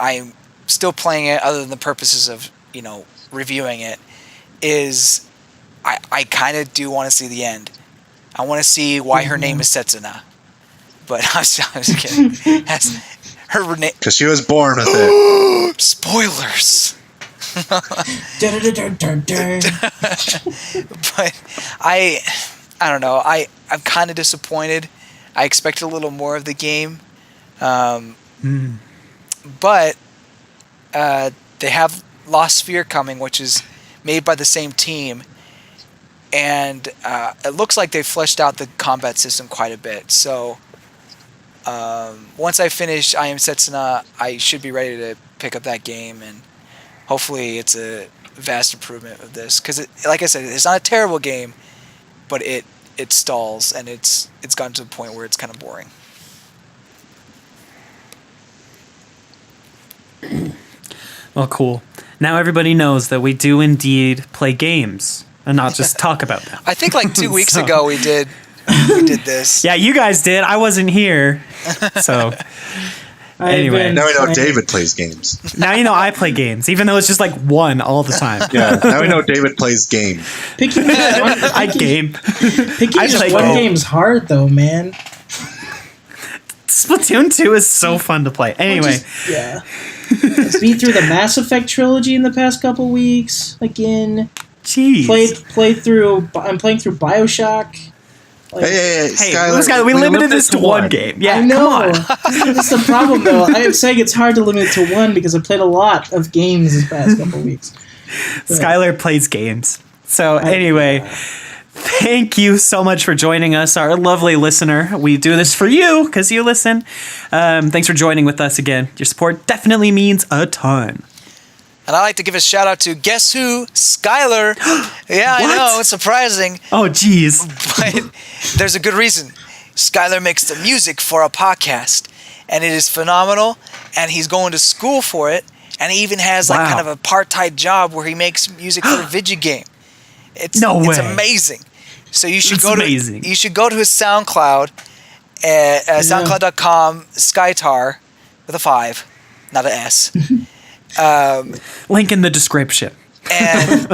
still playing it other than the purposes of, reviewing it, is I kind of do want to see the end. I want to see why her name is Setsuna. But I was kidding. Her name. Because she was born with it. Spoilers. But I don't know. I'm kind of disappointed. I expected a little more of the game. But they have Lost Sphere coming, which is made by the same team. And it looks like they've fleshed out the combat system quite a bit. So once I finish I Am Setsuna, I should be ready to pick up that game. And hopefully it's a vast improvement of this. Because, like I said, it's not a terrible game, but it stalls. And it's gotten to the point where it's kind of boring. Well, cool. Now everybody knows that we do indeed play games and not just talk about them. I think like 2 weeks ago we did this. Yeah, you guys did. I wasn't here. So anyway. Now we know David plays games. Now you know I play games, even though it's just like one all the time. Yeah, now we know David plays game. Picking I game. Picking just one game's hard though, man. Splatoon 2 is so fun to play. Anyway. Yeah. Beat through the Mass Effect trilogy in the past couple weeks. Again. Jeez. Played through. I'm playing through BioShock. Hey, Skylar, we limited this to one game. Yeah, I know. Come on. That's the problem, though. I am saying it's hard to limit it to one because I played a lot of games this past couple weeks. But Skylar plays games. So anyway, thank you so much for joining us, our lovely listener. We do this for you because you listen. Thanks for joining with us again. Your support definitely means a ton. And I'd like to give a shout out to guess who? Skylar. Yeah, I know, it's surprising. Oh, geez. But there's a good reason. Skylar makes the music for a podcast, and it is phenomenal, and he's going to school for it, and he even has like kind of a part-time job where he makes music for a video game. It's amazing. So you should go to his SoundCloud at soundcloud.com Skytar with a 5, not an S. Link in the description. And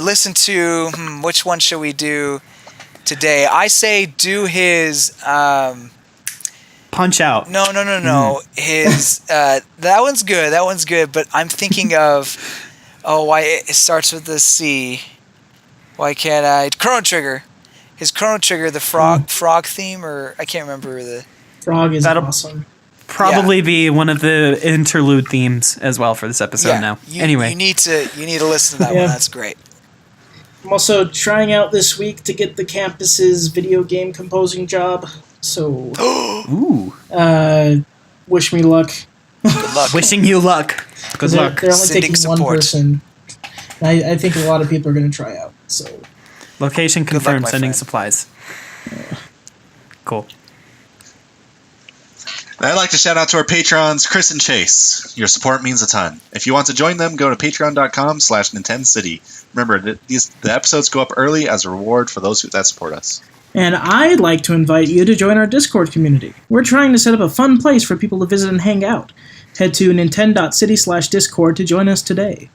listen to which one should we do today? I say do his Punch Out. No. His that one's good. That one's good. But I'm thinking of why it starts with the C. Why can't I? Chrono Trigger. His Chrono Trigger, the frog theme, or I can't remember the. Frog is awesome. Probably be one of the interlude themes as well for this episode now. Anyway. You need to listen to that one. That's great. I'm also trying out this week to get the campus's video game composing job. So wish me luck. Good luck. Wishing you luck. Good luck. They're only taking one person. I think a lot of people are going to try out. So location confirmed, sending supplies. Cool. I'd like to shout out to our patrons, Chrissassin Chase. Your support means a ton. If you want to join them, go to patreon.com/NintendoCity. Remember, the episodes go up early as a reward for those that support us. And I'd like to invite you to join our Discord community. We're trying to set up a fun place for people to visit and hang out. Head to nintendo.city/discord to join us today.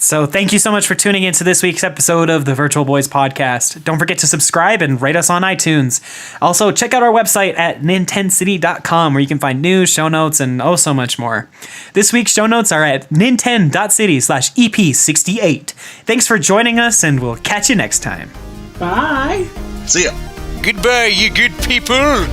So thank you so much for tuning into this week's episode of the Virtual Boys Podcast. Don't forget to subscribe and rate us on iTunes. Also, check out our website at nintendcity.com where you can find news, show notes, and so much more. This week's show notes are at nintend.city/EP68. Thanks for joining us, and we'll catch you next time. Bye! See ya! Goodbye, you good people!